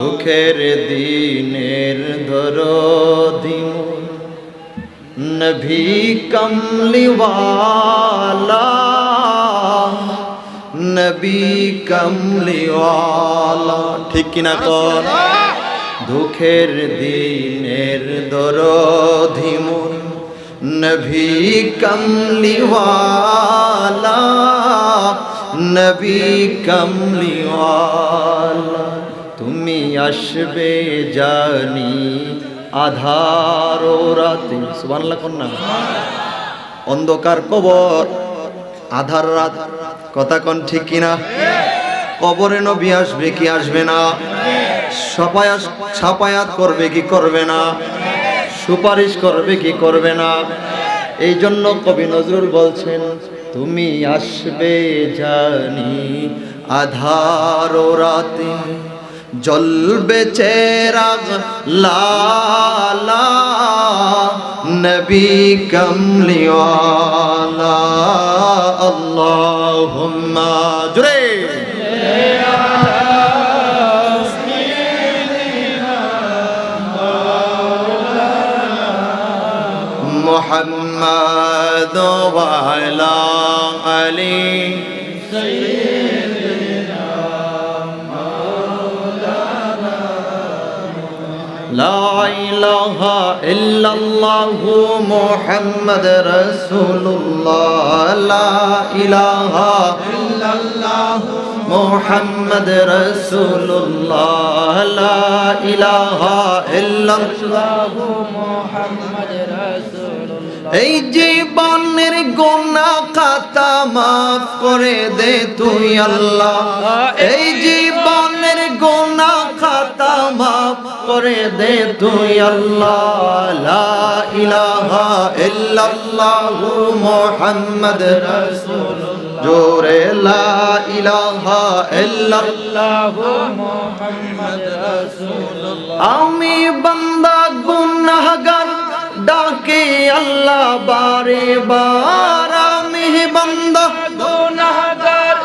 দুঃখের দিনের দরদি নবী কমলিওয়ালা, নবী কমলিওয়ালা, ঠিক কিনা কর? দুঃখের দিনের দরদি নবী কমলিওয়ালা, নবী কমলিওয়ালা। তুমি আসবে জানি আধার রাতে, সুবহানাল্লাহ কন্যা। অন্ধকার কবর, আধার রাত, কথা কোন ঠিক কিনা? কবরে নবী আসবে কি আসবে না? সাফায়াত করবে কি করবে না? সুপারিশ করবে কি করবে না? এই জন্য কবি নজরুল বলছেন, তুমি আসবে জানি আধার রাতে, জ্বলবে চেরাগ লালা, নবী কমলিওয়ালা। আল্লাহুম্মা জুরে মুহাম্মাদ ওয়া আলা আলি লা ইলাহা ইল্লাল্লাহু মুহাম্মাদ রাসূলুল্লাহ, লা ইলাহা ইল্লাল্লাহু মুহাম্মাদ রাসূলুল্লাহ, লা ইলাহা ইল্লাল্লাহু মুহাম্মাদ রাসূলুল্লাহ। এই জীবনের গুনাহ খাতা মাফ করে দে তুই আল্লাহ, এই জীবনের গুনাহ খাতা মাফ করে দে তুই আল্লাহ, লা ইলাহা ইল্লাল্লাহু মুহাম্মাদ রাসূলুল্লাহ, জোরে লা ইলাহা ইল্লাল্লাহু মুহাম্মাদ রাসূলুল্লাহ। আমি বান্দা গুনাহগার ডাকে আল্লাহ বারে বার, আমি বান্দা গুনাহগার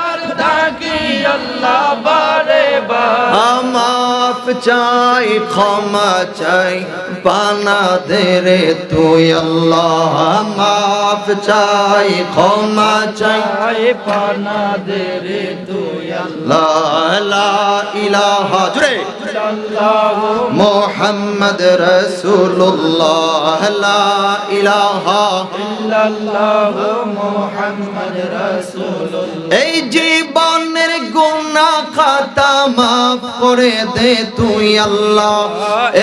ডাকে আল্লাহ বারে বার, মাফ চাই ক্ষমা চাই পানা দে রে তুই আল্লাহ, মাফ চাই ক্ষমা চাই পানা দে রে তুই আল্লাহ, লা ইলাহা জুরে ইল্লাল্লাহু মুহাম্মাদ রাসূলুল্লাহ, লা ইলাহা ইল্লাল্লাহু মুহাম্মাদ রাসূলুল্লাহ। এই জীবনের গুনাহ খাতা মাফ করে দে তুই আল্লাহ,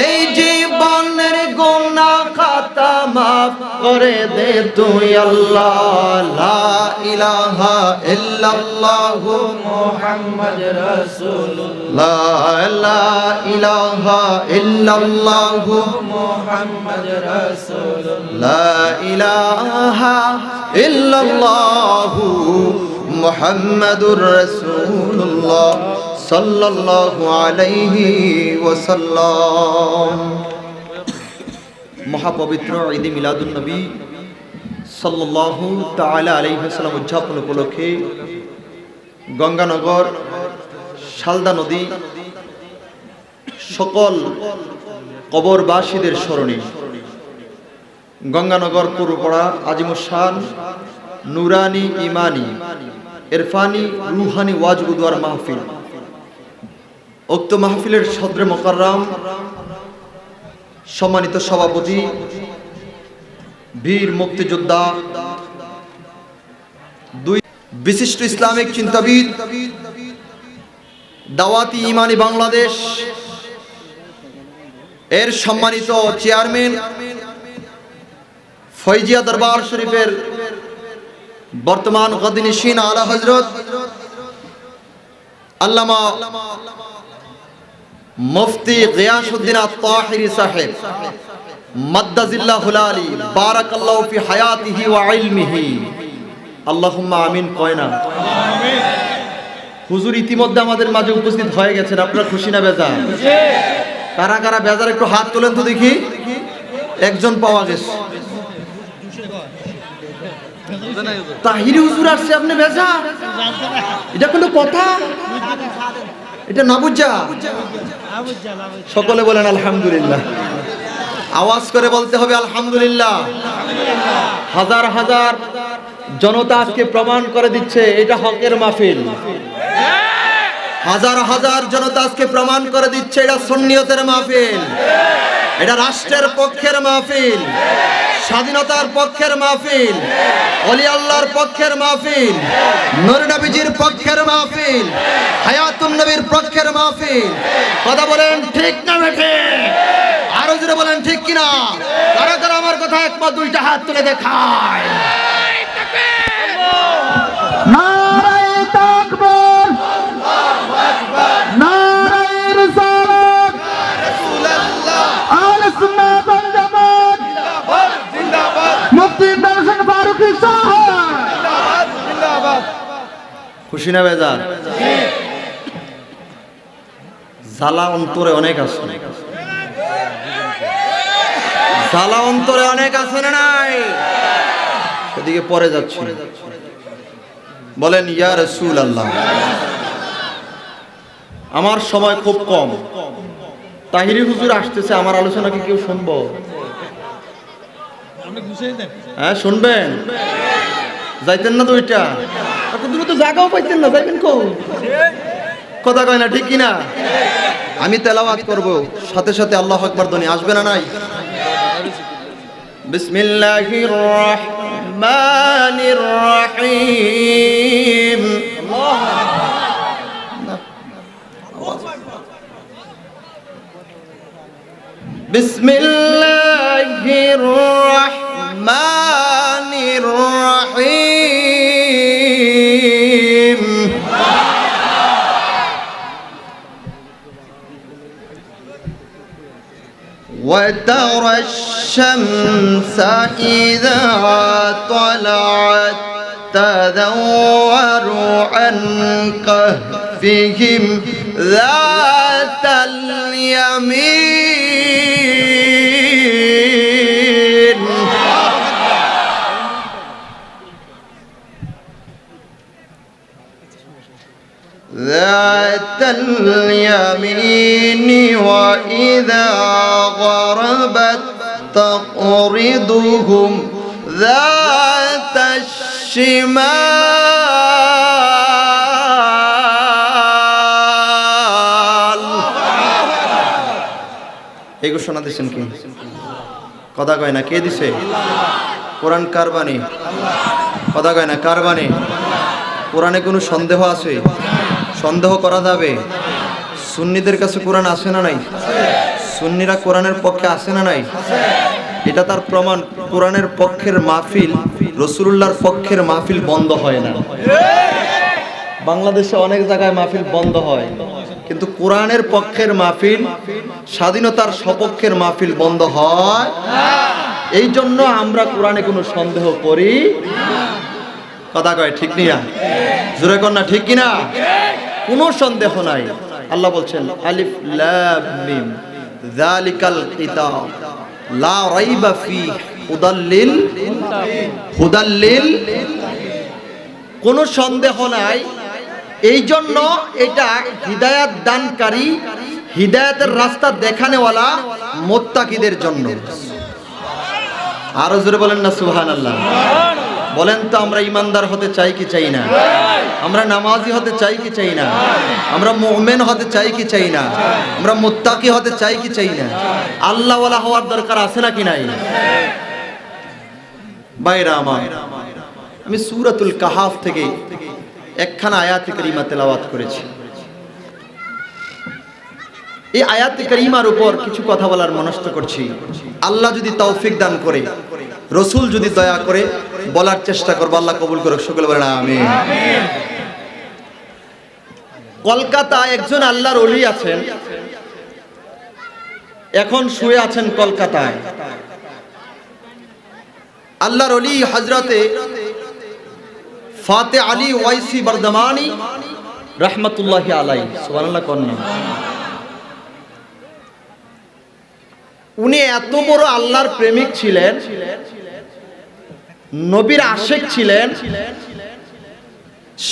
এই জীবনের গুনাহ খাতা মাফ করে দে তুই আল্লাহ, লা ইলাহা ইল্লাল্লাহু মুহাম্মাদ রাসূলুল্লাহ, লা ইলাহা ইল্লাল্লাহু মুহাম্মাদ রাসূলুল্লাহ, লা ইলাহা ইল্লাল্লাহু মুহাম্মাদুর রাসূলুল্লাহ সাল্লাল্লাহু আলাইহি ওয়াসাল্লাম। মহাপবিত্র ঈদ মিলাদুন নবী সাল্লাল্লাহু তাআলা আলাইহি ওয়াসাল্লাম উদযাপন উপলক্ষে গঙ্গানগর শালদা নদী সকল কবরবাসীদের স্মরণে গঙ্গানগর পূর্বপাড়া আজিমুসান নুরানি ইমানি ইরফানি রুহানি ওয়াজ উদওয়ার মাহফিল, উক্ত মাহফিলের সদরে মোকাররম সম্মানিত সভাপতি বীর মুক্তিযোদ্ধা, দুই বিশিষ্ট ইসলামিক চিন্তাবিদ, দাওয়াতি ইমানি বাংলাদেশ এর সম্মানিত চেয়ারম্যান, ফয়জিয়া দরবার শরীফের বর্তমান গদিনিশিন আলা হযরত আল্লামা মুফতি গিয়াসউদ্দিন আত-তাহিরি সাহেব মাদ্দাজিল্লাহুল আলী বারাকাল্লাহু ফি হায়াতিহি ওয়া ইলমিহি, আল্লাহুম্মা আমিন কয়না আমিন। হুজুর ইতিমধ্যে আমাদের মাঝে উপস্থিত হয়ে গেছেন, আপনারা খুশি না বেজার? কারা কারা বেজার একটু হাত তোলেন তো দেখি। একজন পাওয়া গেছে, তাহিরি হুজুর আসছে, আপনি বেজার? এটা কোনো কথা? এটা না বুঝা? সকলে বলেন আলহামদুলিল্লাহ। আওয়াজ করে বলতে হবে আলহামদুলিল্লাহ। হাজার হাজার জনতা আজকে প্রমাণ করে দিচ্ছে এটা হকের মাহফিল। হাজার হাজার জনতা আজকে প্রমাণ করে দিচ্ছে এটা সুন্নিয়তের মাহফিল, এটা রাষ্ট্রের পক্ষের মাহফিল, স্বাধীনতার পক্ষের মাহফিল, ওলি আল্লাহর পক্ষের মাহফিল, নূর নবীজির পক্ষের মাহফিল, হায়াতুন নবীর পক্ষের মাহফিল। কথা বলেন ঠিক না বেঠে? আরো জোরে বলেন ঠিক কিনা? কারা কারা আমার কথা একবার দুইটা হাত তুলে দেখায়? নারায়ে তাকবীর, নারায়ে রিসালাত, আহলে সুন্নাত ওয়াল জামাত জিন্দাবাদ, মুফতি ইমরান হোসেন ফারুকী সাহেব জিন্দাবাদ। খুশি না বেজার? জ্বালা অন্তরে অনেক আছে, জ্বালা অন্তরে অনেক আছে না নাই? সেদিকে পরে যাচ্ছি। বলেন ইয়া রাসূলুল্লাহ। আমার সময় খুব কম। তাহিরি হুজুর আসতেছে, আমার আলোচনা কি কেউ শুনবো? হ্যাঁ শুনবেন? যাইতেন না দুইটা? এত দূরে তো জায়গাও পাইতেন না, যাইবেন কো? কথা কয় না ঠিক কিনা? আমি তেলাওয়াত করব, সাথে সাথে আল্লাহু আকবার ধ্বনি আসবে না নাই? বিসমিল্লাহির রহমানির রহিম। বিসমিল্লাহির রহমানির রহিম। وترى الشمس إذا طلعت تدور عن كهفهم ذات اليمين ذات اليمين وإذا غربت تقرضهم ذات الشمال। এই ঘোষণা দিচ্ছেন কি? কথা কয় না? কে দিছে? কোরআন কার বাণী? কথা কয় না কার বাণী? কোরআনে কোনো সন্দেহ আছে? সন্দেহ করা যাবে? সুন্নিদের কাছে কোরআন আছে না নাই? সুন্নিরা কোরআনের পক্ষে আছে না নাই? এটা তার প্রমাণ। কোরআনের পক্ষের মাহফিল, রাসূলুল্লাহর পক্ষের মাহফিল বন্ধ হয় না। বাংলাদেশে অনেক জায়গায় মাহফিল বন্ধ হয়, কিন্তু কোরআনের পক্ষের মাহফিল, স্বাধীনতার সপক্ষের মাহফিল বন্ধ হয় না। এই জন্য আমরা কোরআনে কোনো সন্দেহ করি না। কথা কয় ঠিক না? জোরে কর না ঠিক কিনা? কোনো সন্দেহ নাই। আল্লাহ বলছেন আলিফ লাম মিম যালিকাল কিতাব লা রাইবা ফিহি হুদাল লিল। কোনো সন্দেহ নাই। এই জন্য এটা হিদায়াত দানকারী, হিদায়াতের রাস্তা দেখানেওয়ালা মুত্তাকিদের জন্য। আরো জোরে বলেন না সুবহানাল্লাহ। বলেন তো আমরা ইমানদার হতে চাই কি চাই না? আমরা নামাজি হতে চাই কি চাই না? আমরা মুমিন হতে চাই কি চাই না? আমরা মুত্তাকি হতে চাই কি চাই না? আল্লাহওয়ালা হওয়ার দরকার আছে নাকি নাই? ভাইরা আমার, আমি সূরাতুল কাহাফ থেকে একখানা আয়াত কারিমা তেলাওয়াত করেছি। এই আয়াত কারিমার উপর কিছু কথা বলার মনস্থ করছি। আল্লাহ যদি তৌফিক দান করে, রাসূল যদি দয়া করে, বলার চেষ্টা করব। আল্লাহ কবুল করুক। সকলে বলেন আমিন। কলকাতায় একজন আল্লাহর ওলি আছেন, এখন শুয়ে আছেন কলকাতায়। আল্লাহর ওলি হযরতে ফাতে আলী ওয়াইসি বর্দমানি রাহমাতুল্লাহি আলাইহি। সুবহানাল্লাহ কন্যা। উনি এত বড় আল্লাহর প্রেমিক ছিলেন, নবীর আশিক ছিলেন।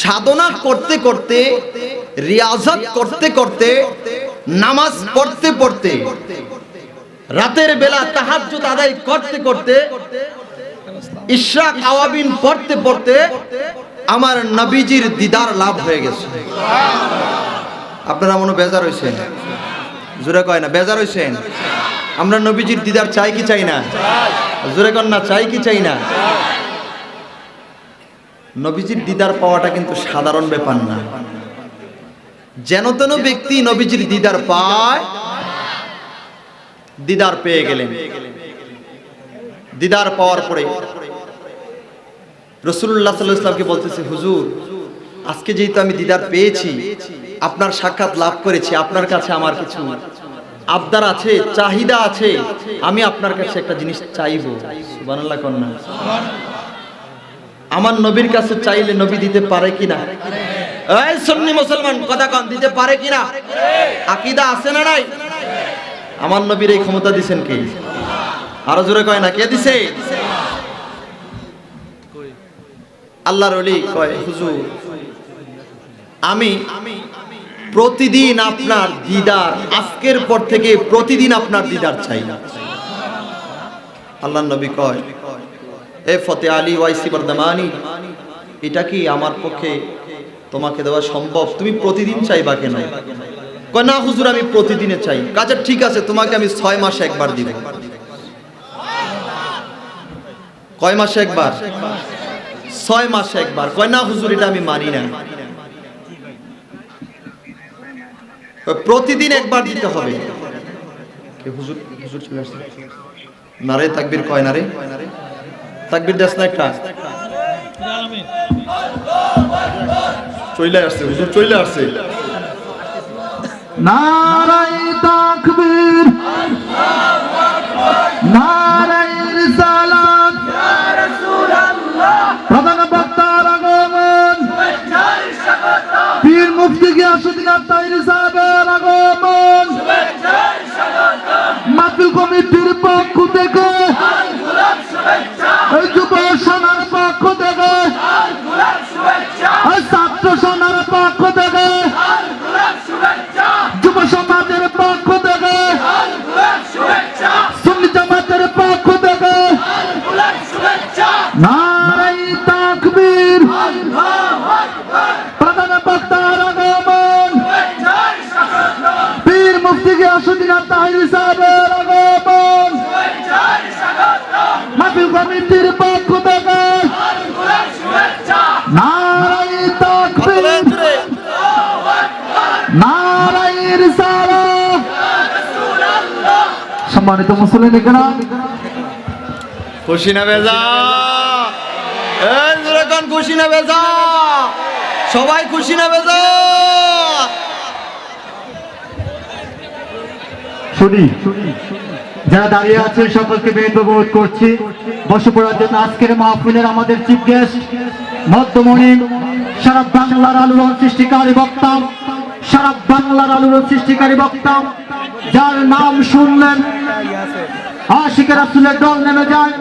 সাধনা করতে করতে রিয়াজত করতে করতে, নামাজ পড়তে পড়তে, রাতের বেলা তাহাজ্জুদ আদায় করতে করতে, ইশরাক আওয়াবিন পড়তে পড়তে আমার নবীজির দিদার লাভ হয়ে গেছে। আপনারা মনে বেজার হইছেন? জোরে কয় না বেজার হইছেন? আমরা নবীজির দিদার চাই কি চাই না? জোরে কন না, চাই কি চাই না? নবীজির দিদার পাওয়াটা কিন্তু সাধারণ ব্যাপার না। যেন তেন ব্যক্তি নবীজির দিদার পায়, দিদার পেয়ে গেলেন। দিদার পাওয়ার পরে রাসূলুল্লাহ সাল্লাল্লাহু আলাইহি ওয়াসাল্লামকে বলতেছে, হুজুর আজকে যেহেতু আমি দিদার পেয়েছি, আপনার সাক্ষাৎ লাভ করেছি, আপনার কাছে আমার কিছু আবদার আছে, চাহিদা আছে, আমি আপনার কাছে একটা জিনিস চাইবো। সুবহানাল্লাহ কোন না? আমার নবীর কাছে চাইলে নবী দিতে পারে কিনা? এই সুন্নি মুসলমান কথা কন, দিতে পারে কিনা? আকীদা আছে না নাই? আমার নবীর এই ক্ষমতা দিবেন কে? আরো জোরে কয় না, কে দিছে? আল্লাহর ওলি কয়, হুজুর আমি প্রতিদিন আপনার দিদার, আজকের পর থেকে প্রতিদিন আপনার দিদার চাই। আল্লাহর নবী কয়, এ ফতে আলী ওয়াইসি বর্দমানি, এটা কি আমার পক্ষে তোমাকে দেওয়া সম্ভব? তুমি প্রতিদিন চাইবা কেন? কয় না হুজুর আমি প্রতিদিনে চাই। কাজে ঠিক আছে, তোমাকে আমি 6 মাসে একবার দিব। কয় মাসে একবার? 6 মাসে একবার। কয় না হুজুর এটা আমি মানি না, প্রতিদিন একবার দিতে হবে। কে হুজুর? হুজুর চলে আসছে। নারে তাকবীর কয় না রে, তাকবীর দেস না একটা। চলে আসছে হুজুর, চলে আসছে। নারায়ে তাকবীর, নারায়ে রিসালাত, ইয়া রাসূলুল্লাহ, প্রধান বক্তার আগমন, শুভেচ্ছার স্বাগতম, পীর মুফতি গিয়াসউদ্দিন আত্তাহির সাহেবের আগমন, শুভেচ্ছার স্বাগতম, মাহফিল কমিটির পক্ষ থেকে লাল গোলাপ শুভেচ্ছা, এই যুব সেনার পক্ষ থেকে লাল গোলাপ শুভেচ্ছা, এই ছাত্র সেনার পক্ষ থেকে লাল গোলাপ শুভেচ্ছা, যুব সমাজের পক্ষ থেকে লাল গোলাপ শুভেচ্ছা, সুন্নি জামাতের পক্ষ থেকে লাল গোলাপ শুভেচ্ছা। নারায়ে তাকবীর, আল্লাহু আকবার, প্রধান বক্তার আগমন, শুভেচ্ছার স্বাগতম, পীর মুফতি গিয়াসউদ্দিন আত্তাহির সাহেবের আগমন, শুভেচ্ছার স্বাগতম, মাহফিল কমিটির পক্ষ থেকে লাল গোলাপ শুভেচ্ছা। নারায়ে তাকবীর, আল্লাহু আকবার, নারায়ে রিসালাত, ইয়া রাসূলুল্লাহ। সম্মানিত মুসলিম کرام, খুশি না বেজা? এই জোরে কোন খুশি না বেজা? সবাই খুশি না বেজা? শুনি যারা দাঁড়িয়ে আছে সকলকে বিনীতবোধ করছি বসে পড়ার জন্য। আজকের মাহফিলের আমাদের চিফ গেস্ট মধ্যমণি, সারা বাংলার আলোড়ন সৃষ্টিকারী বক্তা, সারা বাংলার আলোড়ন সৃষ্টিকারী বক্তা, যার নাম শুনলেন আশিকের রাসূলের দল নেমে যায়।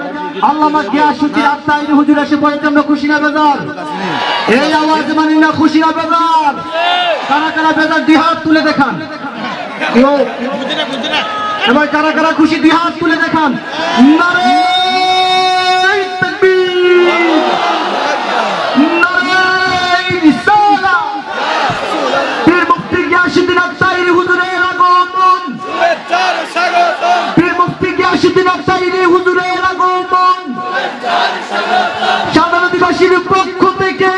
আল্লামা গিয়াসউদ্দিন আত্তাহির হুজুর এসে পড়েছে। আমরা খুশি না বেজার? এই আওয়াজ মানি না খুশি না বেজার? কারা কারা বেজার দুই হাত তুলে দেখান। কেউ এবার কারা কারা খুশি দুই হাত তুলে দেখান। নারায়ে তাকবীর, নারায়ে রিসালাত, পীর মুফতি গিয়াসউদ্দিন আত্তাহির হুজুরের আগমন, শুভেচ্ছার স্বাগতম, পীর মুফতি গিয়াসউদ্দিন আত্তাহির হুজুরের আগমন, শুভেচ্ছার স্বাগতম, সাধারণবাসীর পক্ষ থেকে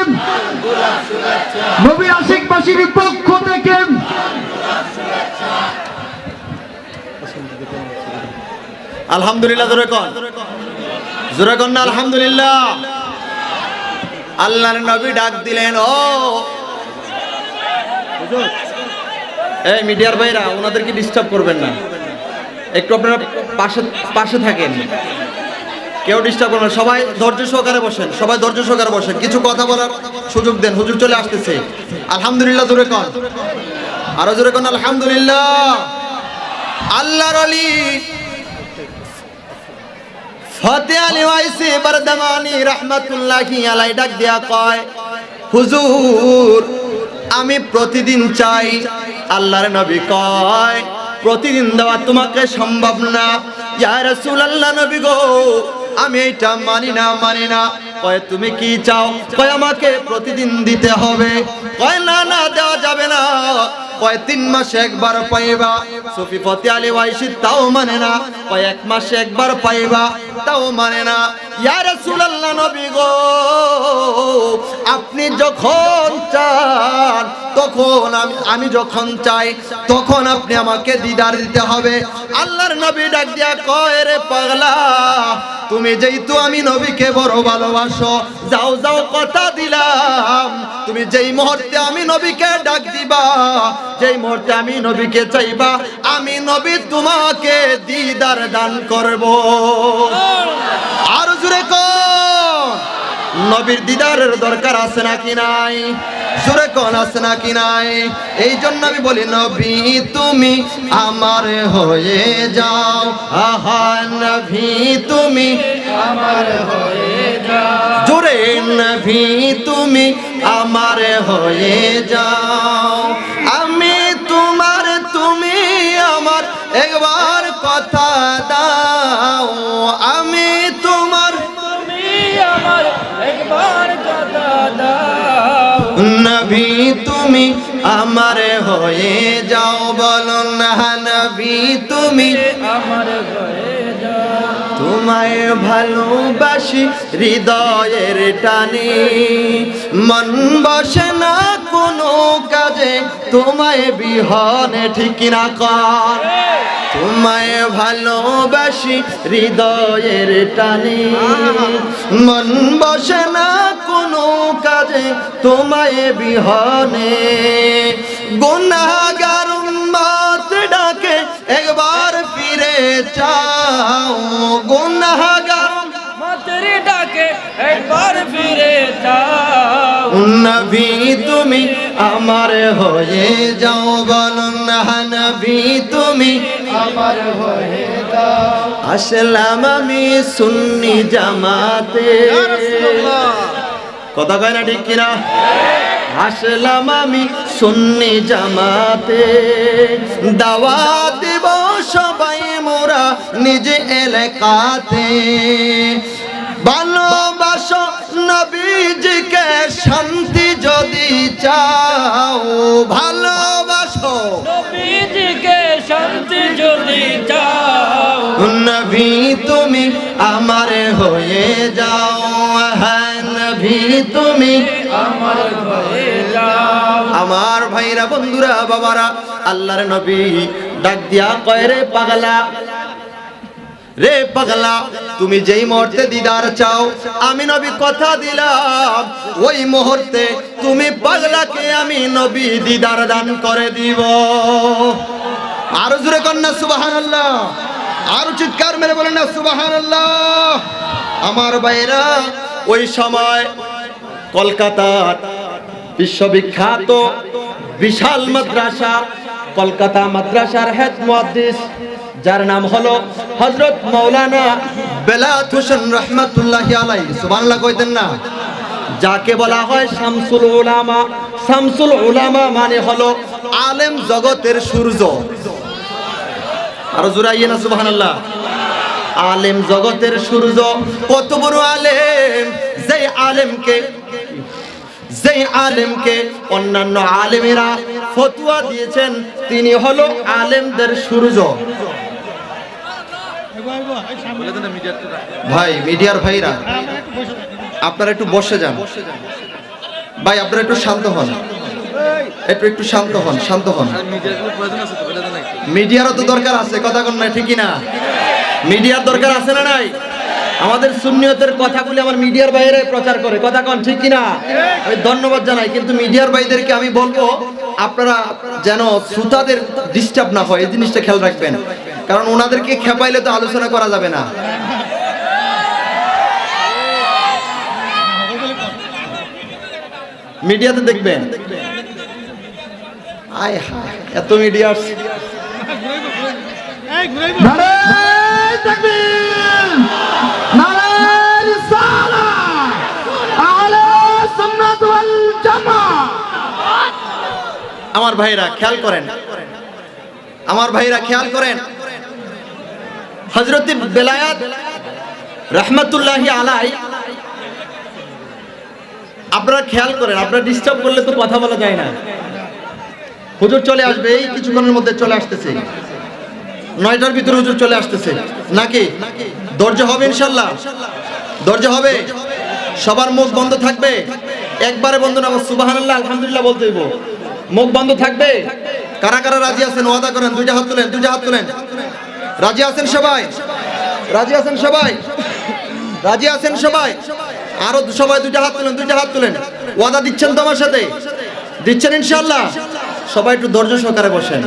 নবী আশিকবাসীর পক্ষ থেকে আলহামদুলিল্লাহ। জোরে কোন, জোরে কোন না আলহামদুলিল্লাহ। আল্লাহর নবী ডাক দিলেন, ও এই মিডিয়ার ভাইরা, ওনাদেরকে ডিস্টার্ব করবেন না, একটু আপনারা পাশে পাশে থাকেন, কেউ ডিস্টার্ব করবেন না। সবাই ধৈর্য সহকারে বসেন, সবাই ধৈর্য সহকারে বসেন, কিছু কথা বলার সুযোগ দেন। হুজুর চলে আসতেছে। আলহামদুলিল্লাহ জোরে কোন, আরো জোরে কোন আলহামদুলিল্লাহ। আল্লাহর ওলি ফতে আলী ওয়াইসি বর্দমানি রাহমাতুল্লাহি আলাইহি ডাক দিয়া কয়, হুজুর আমি প্রতিদিন চাই। আল্লাহর নবী কয় প্রতিদিন দেওয়া তোমাকে সম্ভব না। ইয়া রাসূলুল্লাহ নবী গো আমি এটা মানি না। কয় তুমি কি চাও? কয় আমাকে প্রতিদিন দিতে হবে। কয় না দেওয়া যাবে না। কয় 3 মাসে একবার পাইবা। সুফি ফতে আলী ওয়াইসি তাও মানে না। কয় 1 মাসে একবার পাইবা, তাও মানে না। ইয়া রাসূলুল্লাহ নবী গো আপনি যখন চান তখন আমি যখন চাই তখন আপনি আমাকে দিদার দিতে হবে। আল্লাহর নবী ডাক দিয়া কয় রে পাগলা তুমি যেহেতু আমি নবীকে বড় ভালোবাসো, যাও কথা দিলাম তুমি যেই মুহূর্তে আমি নবীকে ডাক দিবা, যেই মুহূর্তে আমি নবীকে চাইবা, আমি নবী তোমাকে দিদার দান করব। আর জোরে কোন নবীর দিদারের দরকার আছে নাকি নাই? জোরে কোন আছে নাকি নাই? এই জন্য আমি বলি নবী তুমি আমার হয়ে যাও, আহা নবী তুমি আমার হয়ে যাও, জোরে নবী তুমি আমার হয়ে যাও। আমি তোমার তুমি আমার একবার কথা দাও, আমি তোমার তুমি আমার একবার কথা দাও। নবী তুমি আমার হয়ে যাও, বলো না নবী তুমি আমার হয়ে যাও। তোমায় ভালোবাসি হৃদয়ের টানে, মন বসে না কোনো কাজে তোমায় বিহনে, ঠিক না কর? তোমায় ভালোবাসি হৃদয়ের টানে, মন বসে না কোনো কাজে তোমায় বিহনে। গুনাহগার উম্মত ডাকে একবার ফিরে চাও, গুনাহগার উম্মত ডাকে একবার ফিরে চাও। নবী তুমি আমার হয়ে যাও, বলো না নবী তুমি আমার হয়ে যাও। আসলাম আমি সুন্নি জামাতে, কথা কয় না ঠিক কিনা? আসলাম আমি সুন্নি জামাতে, দাওয়াত দেব সবাই মোরা নিজ এলাকাতে। ভালোবাসো নবীজিকে শান্তি যদি চাও, ভালোবাসো নবীজিকে শান্তি যদি চাও। নবী তুমি আমার হয়ে যাও, হ্যাঁ নবী তুমি আমার হয়ে যাও। আমার ভাইরা বন্ধুরা বাবারা আল্লাহর নবী ডাক দিয়া কয় রে পাগলা, রে পাগলা তুমি যেই মুহূর্তে দিদার চাও আমি নবী কথা দিলাম ওই মুহূর্তে তুমি পাগলাকে আমি নবী দিদার দান করে দিব। আরো জোরে কন্যা সুবহানাল্লাহ, আরো চিৎকার মেরে বলেন না সুবহানাল্লাহ। আমার ভাইরা ওই সময় কলকাতার বিশ্ববিখ্যাত বিশাল মাদ্রাসা, কলকাতা মাদ্রাসার হেড মুহাদ্দিস যার নাম হলো হযরত মাওলানা বেলায়েত হোসেন রাহমাতুল্লাহি আলাইহি, সুবহানাল্লাহ কইতেন না? যাকে বলা হয় শামসুল উলামা। শামসুল উলামা মানে হলো আলেম জগতের সূর্য। আরো জোরাইয়ে না সুবহানাল্লাহ। আলেম জগতের সূর্য, কত বড় আলেম! যেই আলেমকে অন্যান্য আলেমেরা ফতোয়া দিয়েছেন তিনি হলো আলেমদের সূর্য। ভাই মিডিয়ার ভাইরা আপনারা একটু বসে যান, ভাই আপনারা একটু শান্ত হন, একটু শান্ত হন। মিডিয়ারও তো দরকার আছে, কথা কোন না ঠিক না? মিডিয়ার দরকার আছে না নাই? আমাদের সুন্নিয়তের কথাগুলি আমার মিডিয়ার বাইরে প্রচার করে, কথা কোন ঠিক কিনা? আমি ধন্যবাদ জানাই, কিন্তু মিডিয়ার ভাইদেরকে আমি বলবো আপনারা যেন শ্রোতাদের ডিস্টার্ব না হয় এই জিনিসটা খেয়াল রাখবেন, কারণ ওনাদেরকে খেপাইলে তো আলোচনা করা যাবে না। মিডিয়াতে দেখবেন আয় হায় এত মিডিয়া নারায়ে তাকবীর, নারায়ে রিসালাত, আহলে সুন্নাত ওয়াল জামাত। আমার ভাইরা খেয়াল করেন, আমার ভাইরা খেয়াল করেন, হযরত বেলায়েত রাহমাতুল্লাহি আলাইহি, আপনারা খেয়াল করেন, আপনারা ডিস্টার্ব করলে তো কথা বলা যায় না। হুজুর চলে আসবে, এই কিছুক্ষণের মধ্যে চলে আসতেছে, 9টার ভিতরে হুজুর চলে আসতেছে নাকি? ধৈর্য হবে ইনশাআল্লাহ, ধৈর্য হবে। সবার মুখ বন্ধ থাকবে, একবারে বন্ধ না, সুবহানাল্লাহ আলহামদুলিল্লাহ বলতে হইব। মুখ বন্ধ থাকবে। কারা কারা রাজি আছেন ওয়াদা করেন, দুইটা হাত তুলেন, দুইটা হাত তুলেন। রাজি আছেন সবাই? রাজি আছেন সবাই? রাজি আছেন সবাই? আরো সবাই দুইটা হাত তুলেন, দুইটা হাত তুলেন। ওয়াদা দিচ্ছেন তো আমার সাথে? দিচ্ছেন ইনশাআল্লাহ? সবাই একটু ধৈর্য সহকারে বসেন,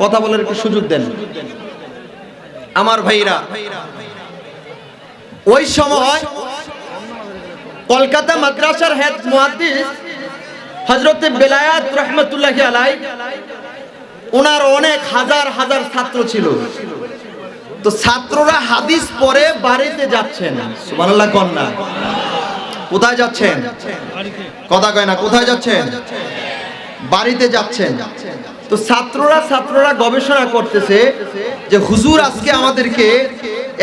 কথা বলার একটু সুযোগ দেন। আমার ভাইরা, ওই সময় কলকাতা মাদ্রাসার হেড মুহাদ্দিস হযরত বেলায়েত রাহমাতুল্লাহি আলাইহি, ওনার অনেক হাজার হাজার ছাত্র ছিল। তো ছাত্ররা হাদিস পড়ে বাড়িতে যাচ্ছেন, সুবহানাল্লাহ কোন না? কোথায় যাচ্ছেন? কথা কয় না, কোথায় যাচ্ছেন? বাড়িতে যাচ্ছেন। তো ছাত্ররা গবেষণা করতেছে যে হুজুর আজকে আমাদেরকে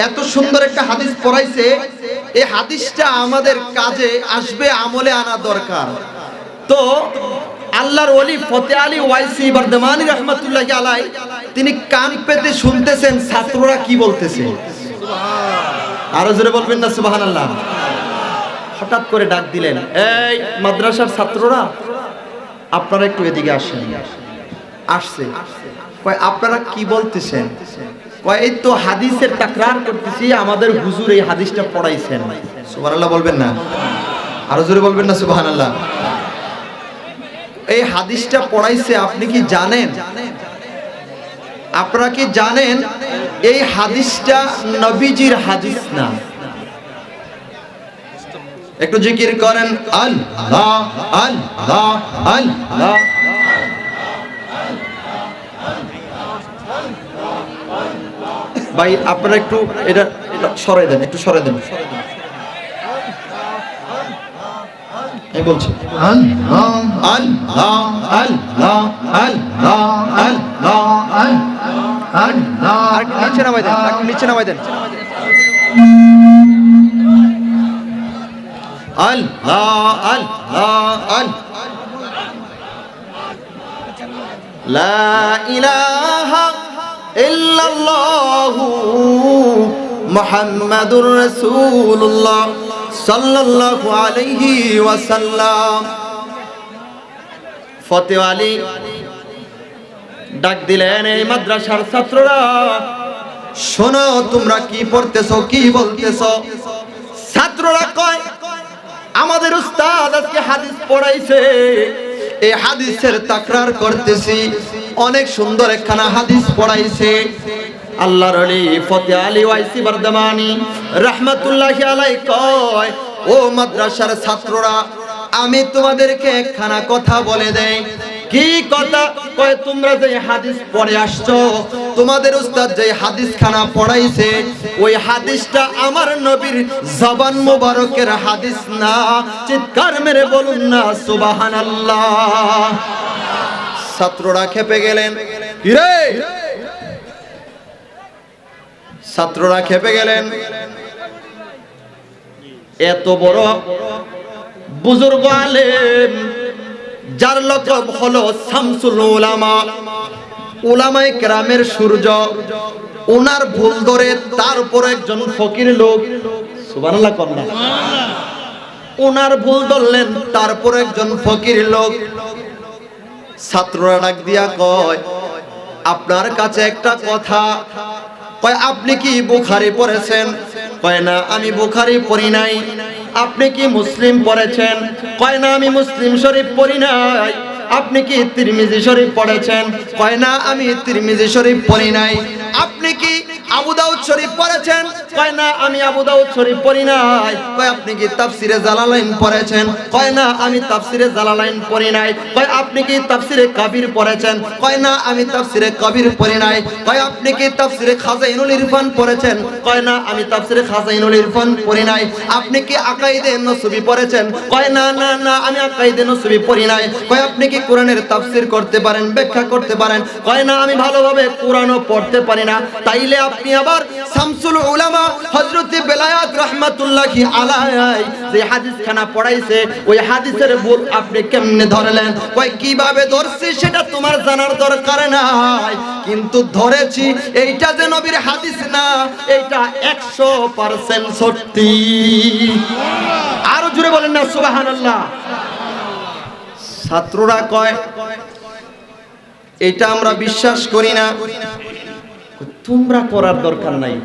এত সুন্দর একটা হাদিস পড়াইছে, এই হাদিসটা আমাদের কাজে আসবে, আমলে আনা দরকার। তো আল্লাহর ওলি ফতেহ আলী ওয়াইসি বর্ধমানী রাহমাতুল্লাহি আলাইহি, তিনি কান পেতে শুনতেছেন ছাত্ররা কি বলতেছে। আরো জোরে বলবেন না সুবহানাল্লাহ? হঠাৎ করে ডাক দিলেন, এই মাদ্রাসার ছাত্ররা, আপনারা একটু এদিকে আসেন। আসছে, কয় আপনারা কি বলতেছেন? কয় এই তো হাদিসের তাকরার করতেছি, আমাদের হুজুর এই হাদিসটা পড়াইছেন। সুবহানাল্লাহ বলবেন না? আরো জোরে বলবেন না সুবহানাল্লাহ? এই হাদিসটা পড়াইছে, আপনি কি জানেন? আপনারা কি জানেন এই হাদিসটা নবীজির হাদিস না? একটু জিকির করেন, আল্লাহ আল্লাহ আল্লাহ। ভাই আপনারা একটু এটা সরাই দেন, একটু সরাই দেন। আমি বলছি আল্লাহ আল্লাহ আল্লাহ আল্লাহ আল্লাহ আল্লাহ। আর নিচে নামাই দেন, একটু নিচে নামাই দেন। আল্লাহ আল্লাহ আল্লাহ, লা ইলাহা ইল্লাল্লাহু মুহাম্মাদুর রাসূলুল্লাহ সাল্লাল্লাহু আলাইহি ওয়াসাল্লাম। ফতেহ আলী ডাক দিলেন, এই মাদ্রাসার ছাত্ররা শোনো, তোমরা কি পড়তেছো, কি বলতেছো? ছাত্ররা কয়, আমাদের উস্তাদ আজকে হাদিস পড়াইছে, এই হাদিসের তাকরার করতেছি, অনেক সুন্দর একখানা হাদিস পড়াইছে। আল্লাহর ওলি ফতেহ আলী ওয়াইসি বর্ধমানী রাহমাতুল্লাহি আলাইহি কয়, ও মাদ্রাসার ছাত্ররা, আমি তোমাদেরকে একখানা কথা বলে দেই। কি কথা? কয় তোমরা যে হাদিস পড়ে আসছো, তোমাদের উস্তাদ যে হাদিস খানা পড়াইছে, ওই হাদিসটা আমার নবীর জবান মোবারকের হাদিস না। চিৎকার মেরে বলুন না সুবহানাল্লাহ। ছাত্ররা খেপে গেলেন, কিরে? ছাত্ররা খেপে গেলেন, এত বড় বুজুর্গ আলেম, যার লকব হলো শামসুল উলামা, উলামায়ে কেরামের সূর্য, ওনার ভুল ধরে তার উপর একজন ফকির লোক, সুবহানাল্লাহ কন্যা, ওনার ভুল ধরলেন, তারপর একজন ফকির লোক। ছাত্ররা ডাক দিয়া কয়, আপনার কাছে একটা কথা। কয় আপনি কি বুখারী পড়েছেন? কয় না, আমি বুখারী পড়ি নাই। আপনি কি মুসলিম পড়েছেন? কয় না, আমি মুসলিম শরীফ পড়ি নাই। আপনি কি তিরমিজি শরীফ পড়েছেন? কয় না, আমি তিরমিজি শরীফ পড়ি নাই। আপনি কি আবু দাউদ শরীফ পড়েছেন? কয় না আমি আবু দাউদ শরীফ পড়ি নাই। কয় আপনি কি তাফসিরে জালালাইন পড়েছেন? কয় না আমি তাফসিরে জালালাইন পড়ি নাই। কয় আপনি কি তাফসিরে কবির পড়েছেন? কয় না আমি তাফসিরে কবির পড়ি নাই। কয় আপনি কি তাফসিরে খাজাইনুল ইরফান পড়েছেন? কয় না আমি তাফসিরে খাজাইনুল ইরফান পড়ি নাই। আপনি কি আকাইদে নসবী পড়েছেন? কয় না না না আমি আকাইদে নসবী পড়ি নাই। কয় আপনি কি কোরআনের তাফসির করতে পারেন, ব্যাখ্যা করতে পারেন? কয় না আমি ভালোভাবে কোরআনও পড়তে পারি না। তাইলে আপনি আবার শামসুল উলামা হযরত বেলায়েত রাহমাতুল্লাহি আলাইহি যে হাদিসখানা পড়াইছে ওই হাদিসের ভুল আপনি কেমনে ধরলেন? কয় কিভাবে ধরছি সেটা তোমার জানার দরকার নাই, কিন্তু ধরেছি এইটা যে নবীর হাদিস না, এইটা 100% সত্যি। আরো জোরে বলেন না সুবহানাল্লাহ। ছাত্ররা কয় এটা আমরা বিশ্বাস করি না। তোমরা করার দরকার নাই,